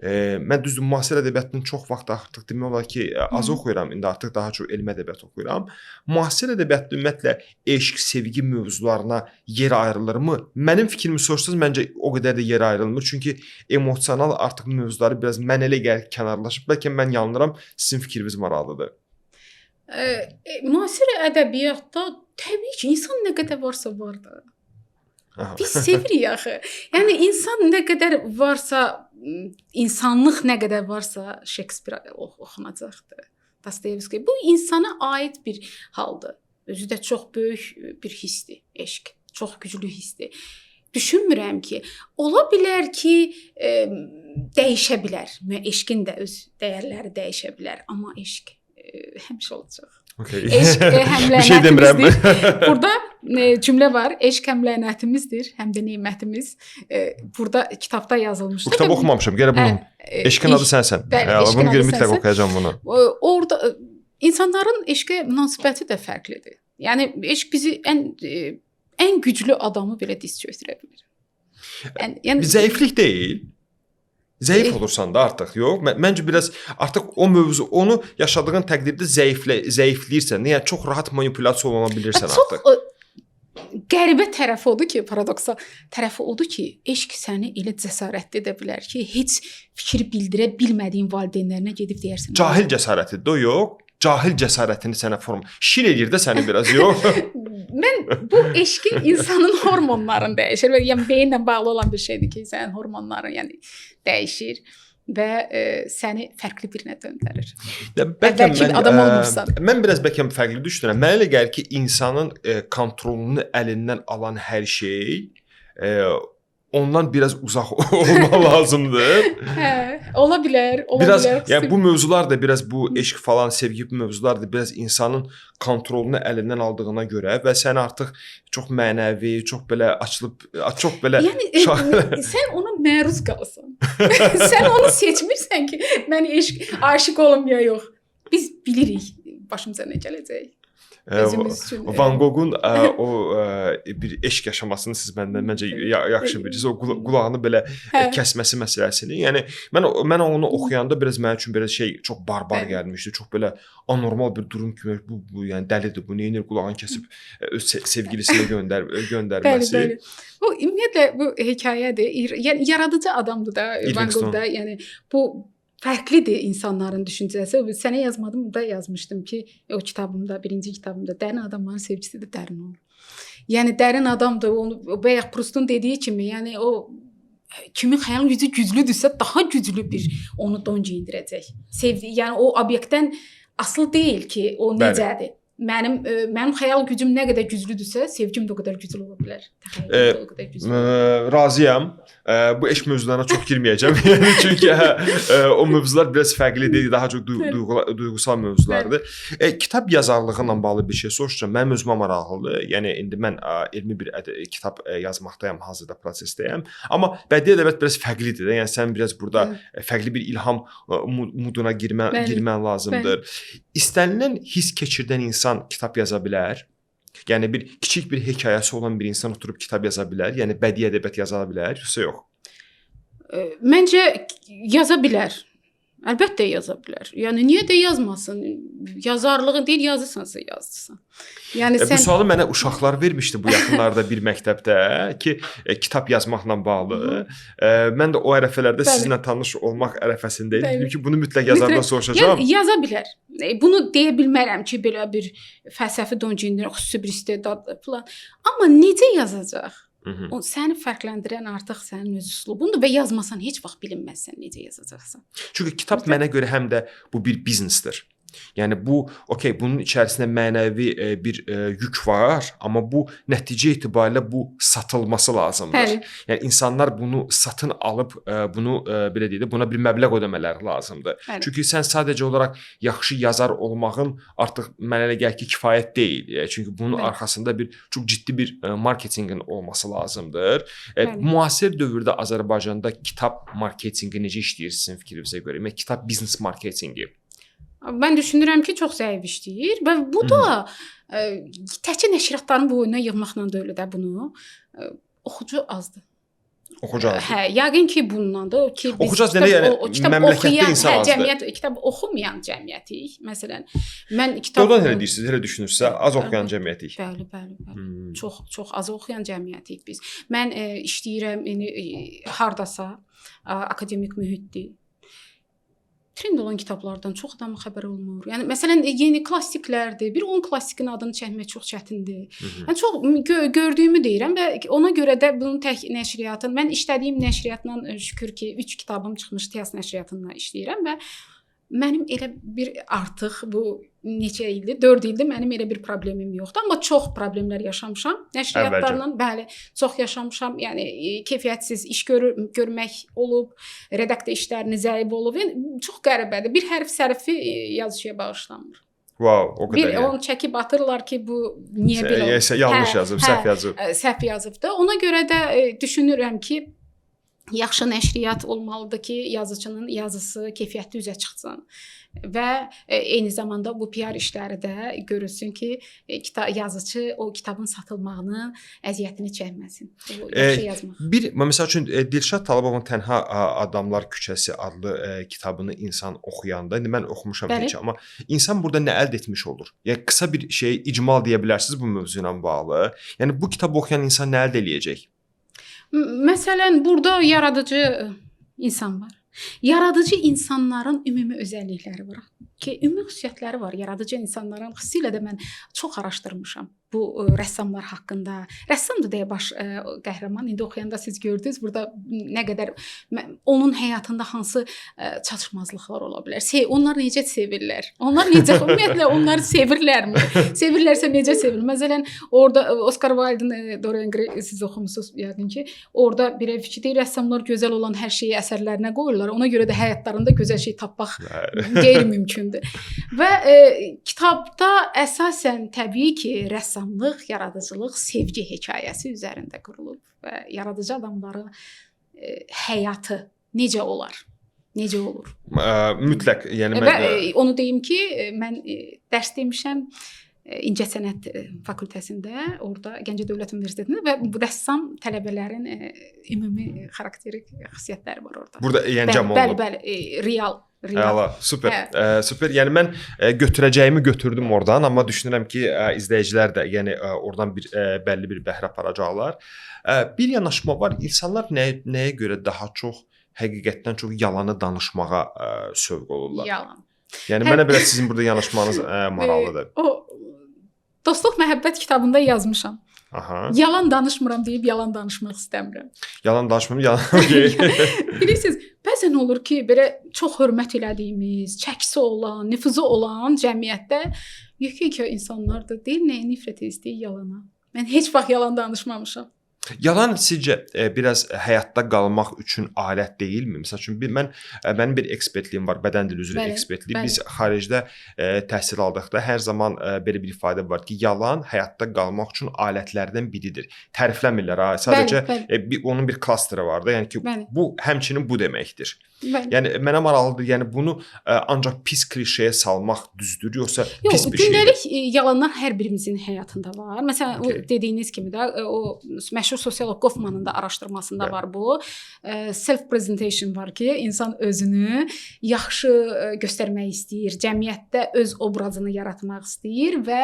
mən düzdür müasir ədəbiyyatının çox vaxt artıq demək olar ki, az oxuyuram, indi artıq daha çox elmi ədəbiyyat oxuyuram. Müasir ədəbiyyatda ümumiyyətlə eşq, sevgi mövzularına yer ayrılırmı? Mənim fikrimi sorsanız məncə o qədər də yer ayrılmır. Çünki emosional artıq mövzuları biraz mən elə gəlir kənarlaşıb. Bəlkə mən yanılıram, sizin fikriniz maraqlıdır. Müasir ədəbiyyatda təbii ki, insan nə qədər varsa var da. Biz sevirik axı. Yəni insan nə qədər varsa, insanlıq nə qədər varsa Şekspir oxunacaqdır. Dostoyevski. Bu insana aid bir haldır. Özü də çox böyük bir hissdir eşq. Çox güclü hissdir. Düşünmürəm ki, ola bilər ki, dəyişə bilər. Eşqin də öz dəyərləri dəyişə bilər, amma eşq həmişə olacaq. Okay. Eşq həm lənətimizdir. Burada cümlə var. Eşq həm lənətimizdir, həm də nemətimiz. Burada kitabda yazılmışdı. Bu kitabı oxumamışam. Gələ bunu. Eşqin adı sənsən. Bunu görə mütləq oxuyacağam bunu. Orada insanların eşqə münasibəti də fərqlidir. Yəni eşq bizi ən güclü adamı belə diz çökdürə bilir. Yəni zəiflik deyil. Zəif olursan da artıq, yox? Məncə biraz artıq o mövzu, onu yaşadığın təqdirdə zəifləyirsən. Yəni çox rahat manipulyasiya olana bilirsən artıq. Çox qəribə tərəfi odur ki, paradoksal tərəfi odur ki, eşq səni elə cəsarətli edə bilər ki, heç fikir bildirə bilmədiyin valideynlərinə gedib deyərsən. Cahil cəsarətidir o, yox? Cahil cəsarətini sənə şir edir də səni biraz, yox? Mən bu eşqin insanın hormonlarını dəyişir və yəni beyinlə bağlı olan bir şeydir ki, sənin hormonların dəyişir və səni fərqli birinə döndərir. Bəlkə adam olmursan. Mən biraz bəlkə fərqli düşünürəm. Mənə elə gəlir ki, insanın kontrolunu əlindən alan hər şey ondan biraz uzaq olmaq lazımdır. Ola bilər, ola Biraz bilər. yəni bu mövzular da biraz bu eşq falan, sevgi bu mövzular da biraz insanın kontrolunu əlindən aldığına görə və sən artıq çox mənəvi, çox belə açılıb, çox belə yəni sən ona məruz qalsan. Sən onu seçmirsən ki, mən aşiq olum ya yox. Biz bilirik başımıza nə gələcək. Van Gogh'un o bir eşq yaşamasını siz məncə yaxşı bilirsiniz. O qulağını belə kəsməsi məsələsini. Yəni mən onu oxuyanda biraz mənim üçün belə çox barbar gəlmişdi. Çox belə anormal bir durum kimi bu yəni dəlidir. Bu nəyinir qulağını kəsib öz sevgilisinə göndərməsi. Bəli. Bu ümumiyyətlə bu hekayədir. Yəni yaradıcı adamdır da Van Gogh da. Yəni bu fərqlidir insanların düşüncəsi. Sənə yazmadım da yazmışdım ki, o kitabımda, birinci kitabımda dərin adamların sevgisi də dərin olur. Yəni dərin adamdır. Onu bayaq Proust'un dediyi kimi, yəni o kimin xəyal gücü güclüdürsə daha güclü bir onu don geyindirəcək. Sevdiyi, yəni o obyektdən asılı deyil ki, o necədir. Mənim xəyal gücüm nə qədər güclüdürsə, sevgim də o qədər güclü ola bilər. Razıyam. Bu eşq mövzularına çox girməyəcəm. Yəni çünki o mövzular biraz fərqlidir, daha çox duyğusal mövzulardır. Kitab yazarlığı ilə bağlı bir şey soruşacağam. Mənim özümə maraqlıdır. Yəni indi mən elmi bir kitab yazmaqdayam, hazırda prosesdəyəm. Amma bədii ədəbiyyat biraz fərqlidir. Yəni sən biraz burada fərqli bir ilham muduna girmən lazımdır. İstənilən hiss keçirdən insan kitab yaza bilər. Yəni bir kiçik bir hekayəsi olan bir insan oturub kitab yaza bilər. Yəni bədii ədəbiyyat yaza bilər, yoxsa yox? Məncə yaza bilər. Əlbəttə yaza bilər. Yəni niyə də yazmasın? Yazarlığı deyil, yazırsansa yazırsan. Yəni Bu sualı mənə uşaqlar vermişdi bu yaxınlarda bir məktəbdə ki, kitab yazmaqla bağlı. Mən də o ərəfələrdə sizinlə tanış olmaq ərəfəsindəydim. Dedim ki, bunu mütləq yazardan soruşacağam. Yəni yaza bilər. Bunu deyə bilmərəm ki, belə bir fəlsəfi don geyindir, xüsusi bir istedad falan. Amma necə yazacaq? O səni fərqləndirən artıq sənin öz üslubundur və yazmasan heç vaxt bilinməz sən necə yazacaqsan. Çünki kitab mənə görə həm də bu bir biznesdir. Yəni bu, bunun içərisində mənəvi bir yük var, amma bu nəticə itibarilə bu satılması lazımdır. Bəli. Yəni insanlar bunu satın alıb bunu belə deyək də buna bir məbləğ ödəmələri lazımdır. Bəli. Çünki sən sadəcə olaraq yaxşı yazar olmağın artıq mənə elə gəlir ki, kifayət deyil. Çünki bunun arxasında bir çox ciddi bir marketinqin olması lazımdır. Müasir dövrdə Azərbaycanda kitab marketinqi necə işləyir sizin fikrinizə görə? Yəni kitab biznes marketinqi. Mən düşünürəm ki, çox zəif işləyir və bu da təkcə nəşriyyatların boynuna yığmaqla da elə də bunu oxucu azdır. Oxucu azdır. Hə, yəqin ki, bundandır ki, biz oxucu azdır, yəni məmləkətdə insan azdır. Kitab oxumayan cəmiyyətik. Məsələn, mən kitab Doğrudan elə deyirsiniz, elə düşünürsə, az oxuyan cəmiyyətik. Bəli. Çox az oxuyan cəmiyyətik biz. Mən işləyirəm hardasa akademik mühitdə. Trend olan kitablardan çox adamın xəbəri olmur. Yəni məsələn yeni klassiklərdir. Bir 10 klassikin adını çəkmək çox çətindir. Yəni çox gördüyümü deyirəm və ona görə də bunun tək nəşriyyatın, mən işlədiyim nəşriyyatla şükür ki 3 kitabım çıxmış, TİAS nəşriyyatında işləyirəm və mənim elə bir artıq bu neçə ildir, 4 ildir mənim elə bir problemim yoxdur, amma çox problemlər yaşamışam. Nəşriyyatlarla bəli, çox yaşamışam. Yəni keyfiyyətsiz iş görmək olub, redaksiya işlərini zəif olub. Yəni çox qəribədir. Bir hərf sərfi yazıçıya bağışlanmır. Wow, o qədər. Bir onu çəkib atırlar ki, bu niyə belə olub? Yanlış yazıb, səhv yazıb. Səhv yazıbdı. Ona görə də düşünürəm ki, yaxşı nəşriyyat olmalıdır ki, yazıçının yazısı keyfiyyətli üzə çıxsın və eyni zamanda bu PR işləri də görülsün ki, yazıçı o kitabın satılmağını, əziyyətini çəkməsin. Yaxşı yazmaq. Məsəl üçün Dilşad Talıbovun Tənha Adamlar Küçəsi adlı kitabını insan oxuyanda, indi mən oxumuşam heç, amma insan burada nə əldə etmiş olur? Yəni qısa bir icmal deyə bilərsiniz bu mövzu ilə bağlı. Yəni bu kitabı oxuyan insan nə əldə eləyəcək? Məsələn, burada yaradıcı insan var. Yaradıcı insanların ümumi özəllikləri var. Ümumi xüsusiyyətləri var. Yaradıcı insanların xüsusilə də mən çox araşdırmışam bu rəssamlar haqqında. Rəssamdır deyə baş qəhrəman. İndi oxuyanda siz gördünüz burada nə qədər onun həyatında hansı çatışmazlıqlar ola bilər. Onlar necə sevirlər? Onlar necə ümumiyyətlə onları sevirlərmi? Sevirlərsə necə sevirlər? Məsələn, orada Oscar Wilde'ın Dorian Gray siz oxumusunuz yəqin ki, orada bir fikirdə rəssamlar gözəl olan hər şeyi əsərlərinə qoyurlar. Ona görə də həyatlarında gözəl şey tapmaq qeyri-mümkündür. Və kitabda əsasən təbii ki, rəssamlıq, yaradıcılıq, sevgi hekayəsi üzərində qurulub və yaradıcı adamların həyatı necə olar? Necə olur? Mütləq, yəni və onu deyim ki, mən dərs demişəm İncəsənət fakültəsində, orada Gəncə Dövlət Universitetində və bu rəssam tələbələrin ümumi xarakterik xüsusiyyətləri var orada. Burada yəni cəm olunub. Bəli, real. Əla, super. Super. Yəni mən götürəcəyimi götürdüm oradan, amma düşünürəm ki, izləyicilər də yəni oradan bəlli bir bəhrə aparacaqlar. Bir yanaşma var. İnsanlar nəyə görə daha çox həqiqətdən çox yalanı danışmağa sövq olurlar? Yalan. Yəni mənə belə sizin burada yanaşmanız maraqlıdır. O Dostluq Məhəbbət kitabında yazmışam. Aha. Yalan danışmıram deyib yalan danışmaq istəmirəm. Yalan danışmıram, yalan deyil. Bilirsiniz, bəzən olur ki, belə çox hörmət elədiyimiz, çəkisi olan, nüfuzu olan cəmiyyətdə yekə insanlar da deyir, nəyə nifrət istəyir yalana. Mən heç vaxt yalan danışmamışam. Yalan sizcə biraz həyatda qalmaq üçün alət deyilmi? Məsəl üçün mənim bir ekspertliyim var, bədən dili üzrə ekspertlik. Biz xaricdə təhsil aldıqda hər zaman belə bir ifadə var ki, yalan həyatda qalmaq üçün alətlərdən biridir. Tərifləmirlər ha. Sadəcə onun bir klasteri var da, yəni ki, bu həmçinin bu deməkdir. Yəni mənə maraqlıdır. Yəni bunu ancaq pis klişeyə salmaq düzdür, yoxsa pis bir şeydir? Gündəlik yalanlar hər birimizin həyatında var. Məsələn, o dediyiniz kimi də o məşhur sosiolog Goffmanın da araşdırmasında var bu. Self presentation var ki, insan özünü yaxşı göstərmək istəyir, cəmiyyətdə öz obrazını yaratmaq istəyir və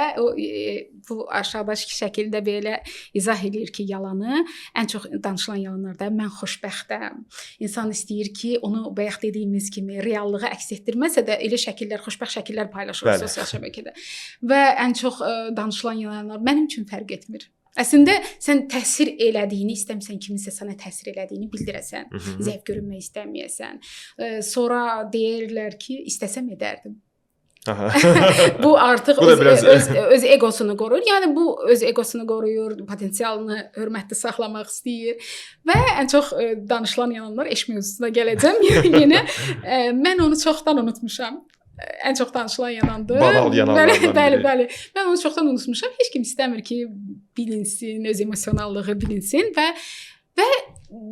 bu aşağıdakı şəkildə belə izah edir ki, yalanı ən çox danışılan yalanlarda mən xoşbəxtəm. İnsan istəyir ki, onu bayaq dediyimiz kimi reallığı əks etdirməsə də elə şəkillər, xoşbəxt şəkillər paylaşır sosial şəbəkədə. Və ən çox danışılan yalanlar mənim üçün fərq etmir. Əslində sən təsir elədiyini, istəmirsən kiminsə sənə təsir elədiyini bildirəsən, zəif görünmək istəməyəsən. Sonra deyirlər ki, istəsəm edərdim. Bu artıq öz egosunu qoruyur. Yəni bu öz egosunu qoruyur, potensialını hörmətli saxlamaq istəyir və ən çox danışılan yalanlar eşq mövzusuna gələcəm. Yenə mən onu çoxdan unutmuşam. Ən çox danışılan yalandır. Banal yalanlardan biri. Bəli. Mən onu çoxdan unutmuşam. Heç kim istəmir ki, bilinsin, öz emosionallığı bilinsin və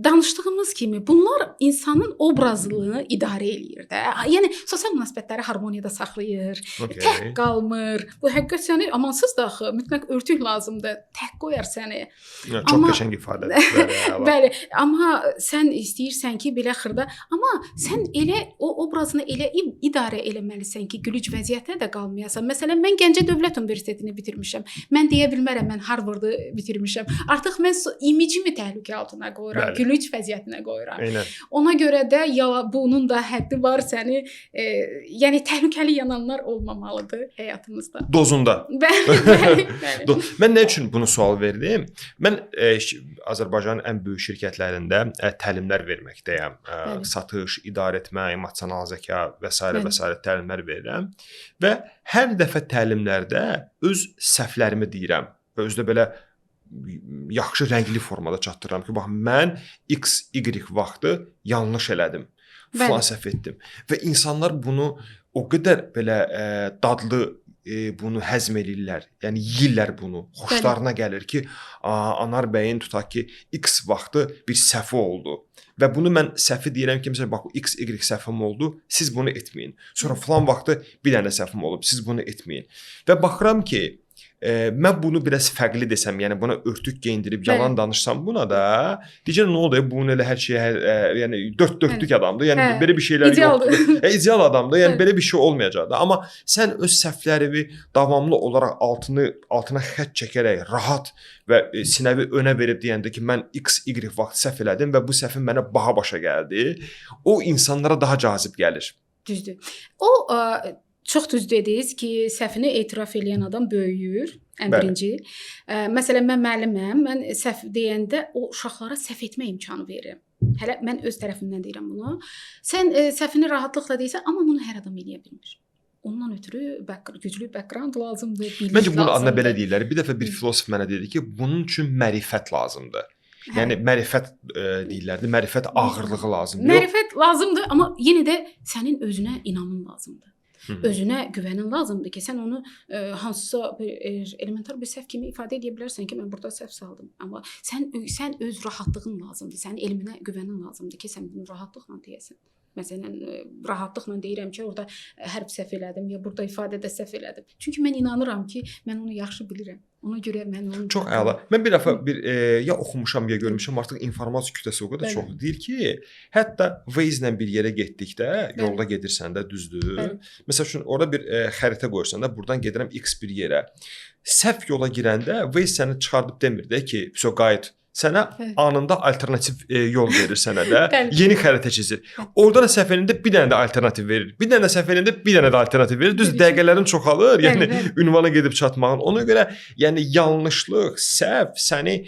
danışdığımız kimi bunlar insanın obrazlığını idarə eləyir də. Yəni sosial münasibətləri harmoniyada saxlayır, tək qalmır. Bu həqiqətən amansız da axı, mütləq örtük lazımdır. Tək qoyar səni. Çox qəşəng ifadədir. Bəli, amma sən istəyirsən ki, belə xırda, amma sən elə o obrazını elə idarə eləməlisən ki, gülüc vəziyyətdə də qalmayasan. Məsələn, mən Gəncə Dövlət Universitetini bitirmişəm. Mən deyə bilmərəm mən Harvardı bitirmişəm. Artıq mən imicimi təhlükə altına qoyuram. Gülüc vəziyyətinə qoyuram. Eynən. Ona görə də bunun da həddi var, səni yəni təhlükəli yalanlar olmamalıdır həyatımızda. Dozunda. Bəli. Mən nə üçün bunu sual verdim? Mən Azərbaycanın ən böyük şirkətlərində təlimlər verməkdəyəm. Satış, idarə etmə, emosional zəka və s. təlimlər verirəm və hər dəfə təlimlərdə öz səhvlərimi deyirəm və özdə belə yaxşı rəngli formada çatdırıram ki, bax mən X, Y vaxtı yanlış elədim. Falan səhv etdim. Və insanlar bunu o qədər belə dadlı bunu həzm eləyirlər. Yəni yeyirlər bunu. Xoşlarına gəlir ki, Anar bəyin tutaq ki, X vaxtı bir səhvi oldu. Və bunu mən səhvi deyirəm ki, məsələn, bax, X, Y səhvim oldu, siz bunu etməyin. Sonra falan vaxtı bir dənə səhvim olub, siz bunu etməyin. Və baxıram ki, mən bunu biraz fərqli desəm, yəni buna örtük geyindirib yalan danışsam buna da, deyəcəm nə oldu? Bunun elə hər şeyə, yəni dörtlük adamdır. Yəni belə bir şeylər yoxdur. İdeal adamdır. Yəni belə bir şey olmayacaq da. Amma sən öz səhvlərini davamlı olaraq altına xətt çəkərək rahat və sinəvi önə verib deyəndə ki, mən X, Y vaxt səhv elədim və bu səhvim mənə baha başa gəldi. O insanlara daha cazib gəlir. Düzdür. O Çox düz dediniz ki, səhvini etiraf edən adam böyüyür. Ən Bəli. birinci. Məsələn, mən müəlliməm. Mən səhv deyəndə o uşaqlara səhv etmə imkanı verirəm. Hələ mən öz tərəfimdən deyirəm bunu. Sən səhvini rahatlıqla deyirsən, amma bunu hər adam eləyə bilmir. Ondan ötürü güclü background lazımdır, bilik Məncə bunun adına lazımdır. belə deyirlər. Bir dəfə bir filosof mənə dedi ki, bunun üçün mərifət lazımdır. Yəni mərifət deyirlərdi, mərifət ağırlığı lazımdır. Mərifət lazımdır, amma yenə də sənin özünə inamın lazımdır. Özünə güvənin lazımdır ki, sən onu hansısa bir elementar bir səhv kimi ifadə edə bilərsən ki, mən burada səhv saldım. Amma sən öz rahatlığın lazımdır, sənin elminə güvənin lazımdır ki, sən bunu rahatlıqla deyəsən. Məsələn, rahatlıqla deyirəm ki, orada hərf səhv elədim ya burada ifadədə səhv elədim. Çünki mən inanıram ki, mən onu yaxşı bilirəm. Ona görə mən onu Çox əla. Mən bir dəfə ya oxumuşam ya görmüşəm, artıq informasiya kütləsi o qədər çoxdur. Deyir ki, hətta Waze-lə bir yerə getdikdə, yolda gedirsən də, düzdür. Məsəl üçün orada bir xəritə qoyursan da, buradan gedirəm X bir yerə. Səhv yola girəndə Waze səni çıxardıb demir də ki, "Vəsə qayıt." Sənə anında alternativ yol verir sənə də. Yeni xəritə çizir. Orada da səhv elində bir dənə də alternativ verir. Bir dənə də səhv elində bir dənə də alternativ verir. Düz dəqiqələrin çoxalır. Yəni ünvana gedib çatmağın. Ona görə yəni yanlışlıq, səhv səni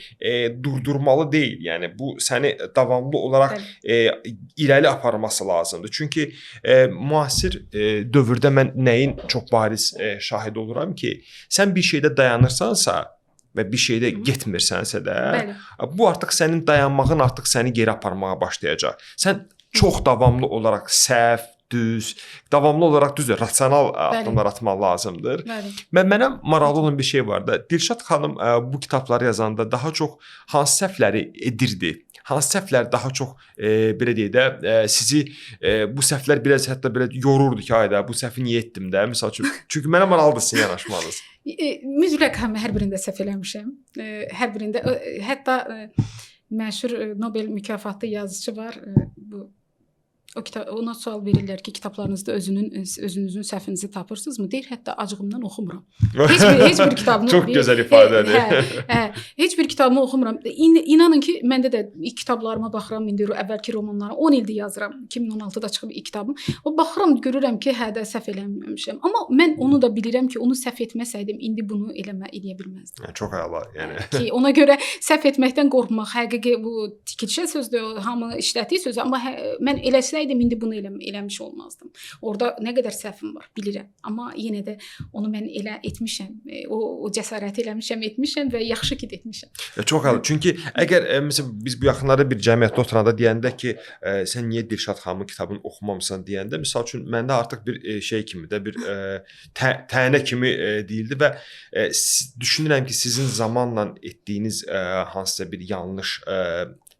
durdurmalı deyil. Yəni bu səni davamlı olaraq irəli aparması lazımdır. Çünki müasir dövrdə mən nəyin çox bariz şahid oluram ki, sən bir şeydə dayanırsansa və bir şeydə getmirsənsə də, bu artıq sənin dayanmağın artıq səni geri aparmağa başlayacaq. Sən çox davamlı olaraq səhv, düz, davamlı olaraq rasional addımlar atmaq lazımdır. Mənə maraqlı olan bir şey var da, Dilşad xanım bu kitabları yazanda daha çox hansı səhvləri edirdi? Hansı səhvlər daha çox belə deyək də sizi bu səhvlər biraz hətta belə yorurdu ki, ayda bu səhvi niyə etdim də, məsəl üçün. Çünki mənə maraqlıdır sizin yanaşmanız. Mütləq hər birində səhv eləmişəm. Hər birində hətta məşhur Nobel mükafatlı yazıçı var. Bu o kitab ona sual verirlər ki, kitablarınızda özünüzün səhvinizi tapırsınızmı? Deyir, hətta acığımdan oxumuram. Heç bir kitabını çox gözəl ifadədir. Heç bir kitabımı oxumuram. İnanın ki, məndə də ilk kitablarıma baxıram, indi əvvəlki romanlara 10 ildir yazıram. 2016-da çıxıb ilk kitabım. O baxıram, görürəm ki, də səhv eləməmişəm. Amma mən onu da bilirəm ki, onu səhv etməsəydim indi bunu eləyə bilməzdim. Çox əla, yəni. Ki ona görə səhv etməkdən qorxmaq, həqiqi bu tikilişə sözdür, hamı işlətdiyi sözdür, amma mən eləsəydim indi bunu eləmiş olmazdım. Orada nə qədər səhvim var, bilirəm. Amma yenə də onu mən elə etmişəm. O cəsarəti etmişəm və yaxşı ki etmişəm. Çox əla. Çünki əgər məsələn biz bu yaxınlarda bir cəmiyyətdə oturanda deyəndə ki, sən niyə Dilşad xanımın kitabını oxumamısan deyəndə, məsəl üçün məndə artıq bir şey kimi də bir tənə kimi deyildi və düşünürəm ki, sizin zamanla etdiyiniz hansısa bir yanlış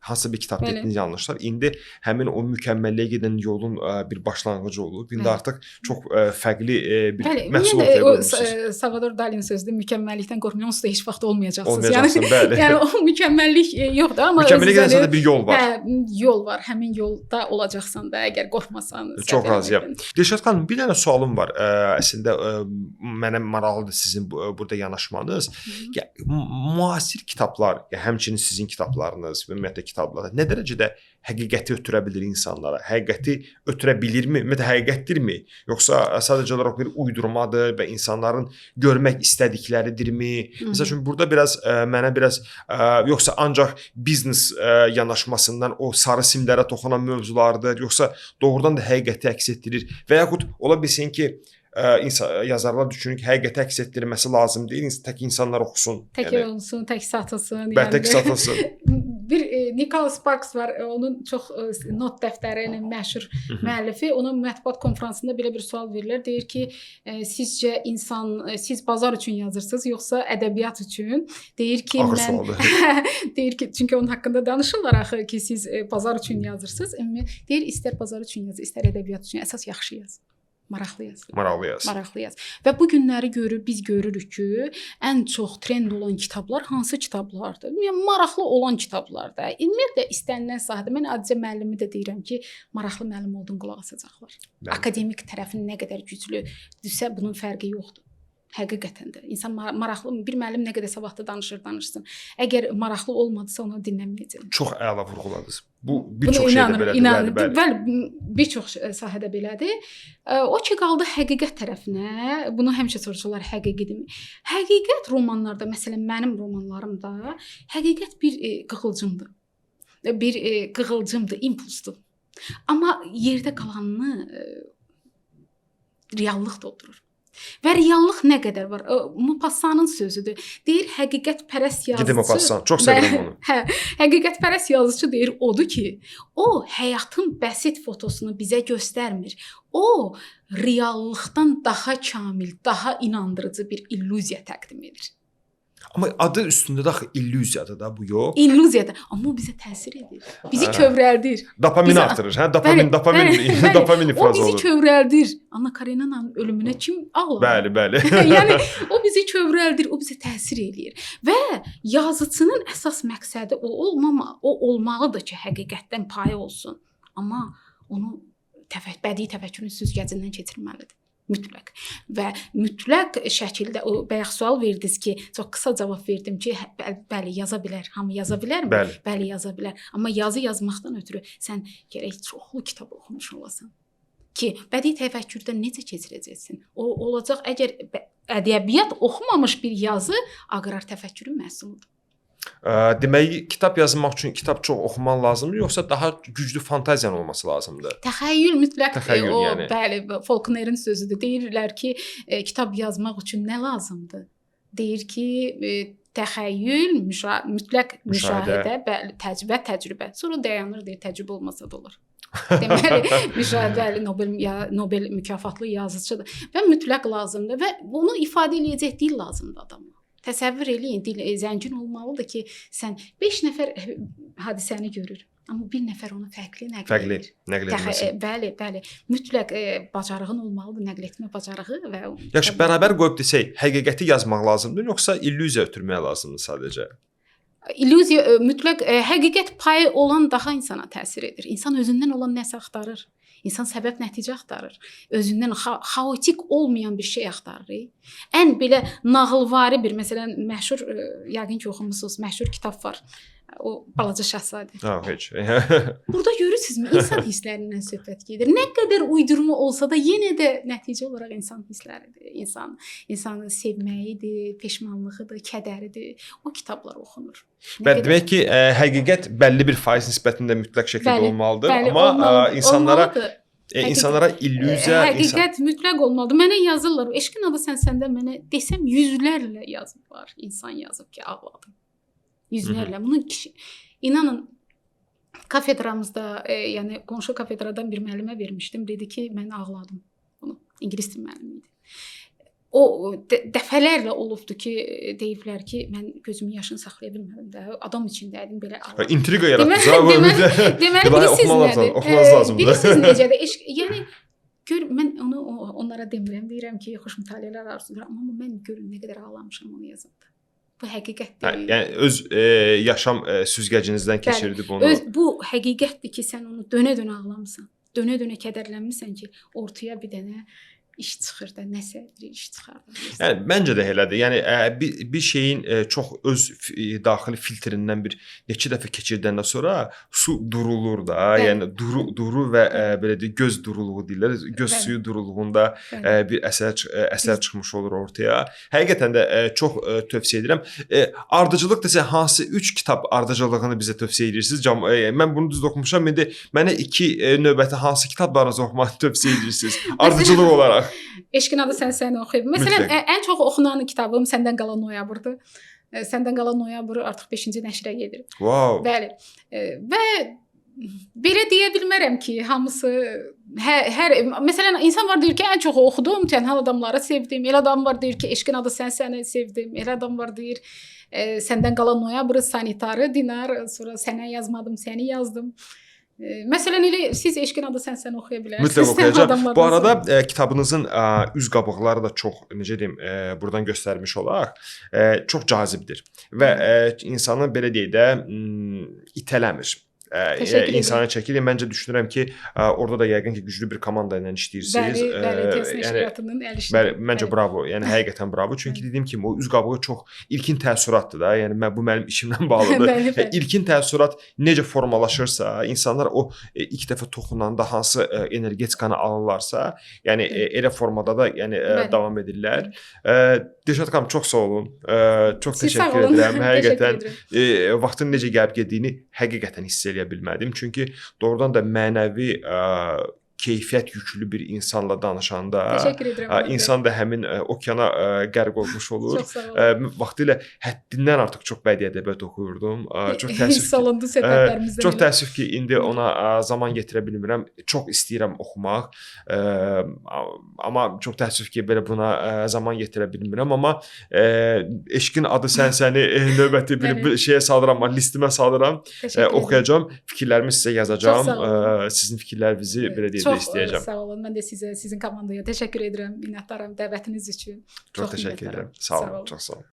hansısa bir kitabda etdiyiniz yanlışlar indi həmin o mükəmməlliyə gedən yolun bir başlanğıcı olub. İndi artıq çox fərqli bir məhsul ortaya qoymusunuz. Salvador Dali'nin sözüdür, mükəmməllikdən qorxmayın, onsuz da heç vaxt olmayacaqsınız. Bəli. Yəni o mükəmməllik yoxdur, amma mükəmməlliyə gedən sadəcə bir yol var. Yol var. Həmin yolda olacaqsan da, əgər qorxmasan. Çox razıyam. Dilşad xanım, bir dənə sualım var. Əslində mənə maraqlıdır sizin burada yanaşmanız. Müasir kitablar, həmçinin sizin kitablarınız və ümumiyyətlə kitablarda nə dərəcədə həqiqəti ötürə bilir insanlara? Həqiqəti ötürə bilirmi? Ümumiyyətlə həqiqətdirmi? Yoxsa sadəcə olaraq bir uydurmadır və insanların görmək istədikləridirmi? Məsəl üçün burada mənə biraz yoxsa ancaq biznes yanaşmasından o sarı simlərə toxunan mövzulardır, yoxsa doğrudan da həqiqəti əks etdirir və yaxud ola bilsin ki, yazarlar düşünür ki, həqiqəti əks etdirməsi lazım deyil, tək insanlar oxusun. Tək olsun, tək satılsın. Tək satılsın. Bir Nicholas Sparks var, onun çox not dəftərinin məşhur müəllifi. Ona mətbuat konfransında belə bir sual verirlər. Deyir ki, sizcə siz bazar üçün yazırsınız, yoxsa ədəbiyyat üçün? Deyir ki, deyir ki, çünki onun haqqında danışırlar axı ki, siz bazar üçün yazırsınız. Deyir, istər bazar üçün yaz, istər ədəbiyyat üçün, əsas yaxşı yaz. Maraqlı yaz. Və bu günləri biz görürük ki, ən çox trend olan kitablar hansı kitablardır? Yəni maraqlı olan kitablardır. Ümumiyyətlə istənilən sahədə mən adicə müəllimi də deyirəm ki, maraqlı müəllim olduğun qulaq asacaqlar. Akademik tərəfin nə qədər güclüdürsə bunun fərqi yoxdur. Həqiqətən də insan maraqlı, bir müəllim nə qədər savadlı danışsın. Əgər maraqlı olmadısa onu dinləməyəcək. Çox əla vurğuladınız. Bu bir çox şeydə belədir, bəli. Bir çox sahədə belədir. O ki qaldı həqiqət tərəfinə. Bunu həmişə soruşurlar, həqiqidirmi? Həqiqət romanlarda, məsələn mənim romanlarımda həqiqət bir qığılcımdır. Bir qığılcımdır, impulsdur. Amma yerdə qalanını reallıq doldurur. Və reallıq nə qədər var? Maupassant'ın sözüdür. Deyir, həqiqətpərəst yazıcı. Gide Maupassant, çox sevirəm onu. Həqiqətpərəst yazıcı deyir, odur ki, o həyatın bəsit fotosunu bizə göstərmir. O reallıqdan daha kamil, daha inandırıcı bir illüziya təqdim edir. Amma adı üstündə də axı illüziyadır da bu, yox? İllüziyadır, amma o bizə təsir edir. Bizi kövrəldir. Dopamin artırır, hə? Dopamin ifraz olur. O bizi kövrəldir. Anna Karenana'nın ölümünə kim ağladı? Bəli. Yəni o bizi kövrəldir, o bizə təsir eləyir. Və yazıcının əsas məqsədi o olmalıdır ki, həqiqətdən payı olsun. Amma onu bədii təfəkkürün süzgəcindən keçirməlidir. Mütləq. Və mütləq şəkildə o bayaq sual verdiniz ki, çox qısa cavab verdim ki, bəli yaza bilər. Hamı yaza bilərmi? Bəli yaza bilər. Amma yazı yazmaqdan ötürü sən gərək çoxlu kitab oxumuş olasan ki, bədii təfəkkürdən necə keçirəcəksən? O olacaq əgər ədəbiyyat oxumamış bir yazı aqrar təfəkkürün məhsuludur. Deməli, kitab yazmaq üçün kitab çox oxuman lazımdır, yoxsa daha güclü fantaziyan olması lazımdır? Təxəyyül mütləq yəni. Bəli, Faulknerin sözüdür. Deyirlər ki, kitab yazmaq üçün nə lazımdır? Deyir ki, təxəyyül, mütləq müşahidə, bəli, təcrübə. Sonra dayanır, deyir, təcrübə olmasa da olur. Deməli, müşahidə Nobel mükafatlı yazıcıdır və mütləq lazımdır və bunu ifadə edəcək dil lazımdır adama. Təsəvvür eləyin, dil zəngin olmalıdır ki, sən 5 nəfər hadisəni görür, amma bir nəfər onu fərqli nəql edir. Bəli. Mütləq bacarığın olmalıdır, nəql etmə bacarığı və Yaxşı, bərabər qoyub desək, həqiqəti yazmaq lazımdır, yoxsa illüziya ötürmək lazımdır sadəcə? İllüziya mütləq həqiqət payı olan daha insana təsir edir. İnsan özündən olan nəsə axtarır. İnsan səbəb-nəticə axtarır. Özündən xaotik olmayan bir şey axtarır. Ən belə nağılvari bir, məsələn, məşhur, yəqin ki oxumusunuz, məşhur kitab var. O Balaca Şahzadə. Heç. Burada görürsünüzmü, insan hisslərindən söhbət gedir. Nə qədər uydurma olsa da yenə də nəticə olaraq insan hissləridir. İnsanı sevməyidir, peşmanlığıdır, kədəridir. O kitablar oxunur. Və demək ki, həqiqət bəlli bir faiz nisbətində mütləq şəkildə olmalıdır, amma insanlara illüziya, həqiqət mütləq olmalıdır. Mənə yazırlar, Eşqin adı səndə mənə desəm yüzlərlə yazıb var. İnsan yazıb ki, ağladım. Yüzlərlə. Bunun inanın kafedramızda, yəni qonşu kafedradan bir müəllimə vermişdim. Dedi ki, mən ağladım. Bunu ingilis dil müəllimi idi. O dəfələrlə olubdu ki, deyiblər ki, mən gözümün yaşını saxlaya bilmədim də. Adam içindəydim, belə ağladım. İntriqa yaratdınız. Deməli, oxumanız lazımdır. Bilirsiniz necədir? Yəni gör, mən onu onlara demirəm, deyirəm ki, xoş mütaliələr arzulayıram, amma mən görün nə qədər ağlamışam onu yazanda. Bu həqiqətdir. Yəni öz yaşam süzgəcinizdən keçirdib onu. Bu həqiqətdir ki, sən onu dönə-dönə ağlamısan. Dönə-dönə kədərlənmisən ki, ortaya bir dənə iş çıxır da, nəsə bir iş çıxardır. Yəni məncə də elədir. Yəni bir şeyin çox öz daxili filtrindən bir neçə dəfə keçirdəndən sonra su durulur da. Yəni duru və belə deyək göz duruluğu deyirlər. Göz suyu duruluğunda bir əsər çıxmış olur ortaya. Həqiqətən də çox tövsiyə edirəm. Ardıcıllıq desə hansı 3 kitab ardıcıllığını bizə tövsiyə edirsiniz? Mən bunu düz oxumuşam. İndi mənə 2 növbəti hansı kitablarınızı oxumağı tövsiyə edirsiniz? Ardıcıllıq olaraq. Eşqin adı səni oxuyub. Məsələn, ən çox oxunan kitabım Səndən qalan noyabrdır. Səndən qalan noyabr artıq 5-ci nəşrə gedir. Wow. Bəli. Və belə deyə bilmərəm ki, hamısı məsələn, insan var deyir ki, ən çox oxudum, tənha adamları sevdim. Elə adam var deyir ki, Eşqin adı səni sevdim. Elə adam var deyir, Səndən qalan noyabr, Sanitarı, Dinar, sonra Sənə yazmadım, səni yazdım. Məsələn, elə siz Eşqin adı sən oxuya bilərsiniz. Mütləq oxuyacaq. Bu arada kitabınızın üz qabıqları da çox, necə deyim, buradan göstərmiş olaraq çox cazibdir və insanı belə deyək də itələmir. insana çəkilir. Məncə düşünürəm ki, orada da yəqin ki, güclü bir komanda ilə işləyirsiniz. Bəli, test nəşriyyatının əl işi. Bəli, məncə bravo. Yəni həqiqətən bravo. Çünki dediyim kimi o üz qabığı çox ilkin təəssüratdır da. Yəni bu mənim işimlə bağlıdır. İlkin təəssürat necə formalaşırsa, insanlar o ilk dəfə toxunanda hansı energetikanı alırlarsa, yəni elə formada da yəni davam edirlər. Dilşad xanım, çox sağ olun. Çox təşəkkür edirəm. Həqiqətən vaxtın necə gəlib getdiyini həqiqətən hiss edə bilmədim. Çünki doğrudan da mənəvi keyfiyyət yüklü bir insanla danışanda insan da həmin okeana qərq olmuş olur. Vaxtilə həddindən artıq çox bədii ədəbiyyat oxuyurdum. Çox təəssüf ki, indi ona zaman yetirə bilmirəm. Çox istəyirəm oxumaq. Amma çox təəssüf ki, belə buna zaman yetirə bilmirəm. Amma Eşqin adı səni növbəti bir şeyə salıram, listimə salıram. Oxuyacağam. Fikirlərimi sizə yazacağam. Sizin fikirlərinizi belə deyək. İstəyəcəm. Çox sağ olun. Mən də sizin komandaya təşəkkür edirəm. Minnətdaram dəvətiniz üçün. Çox təşəkkür edirəm. Sağ olun. Çox sağ olun.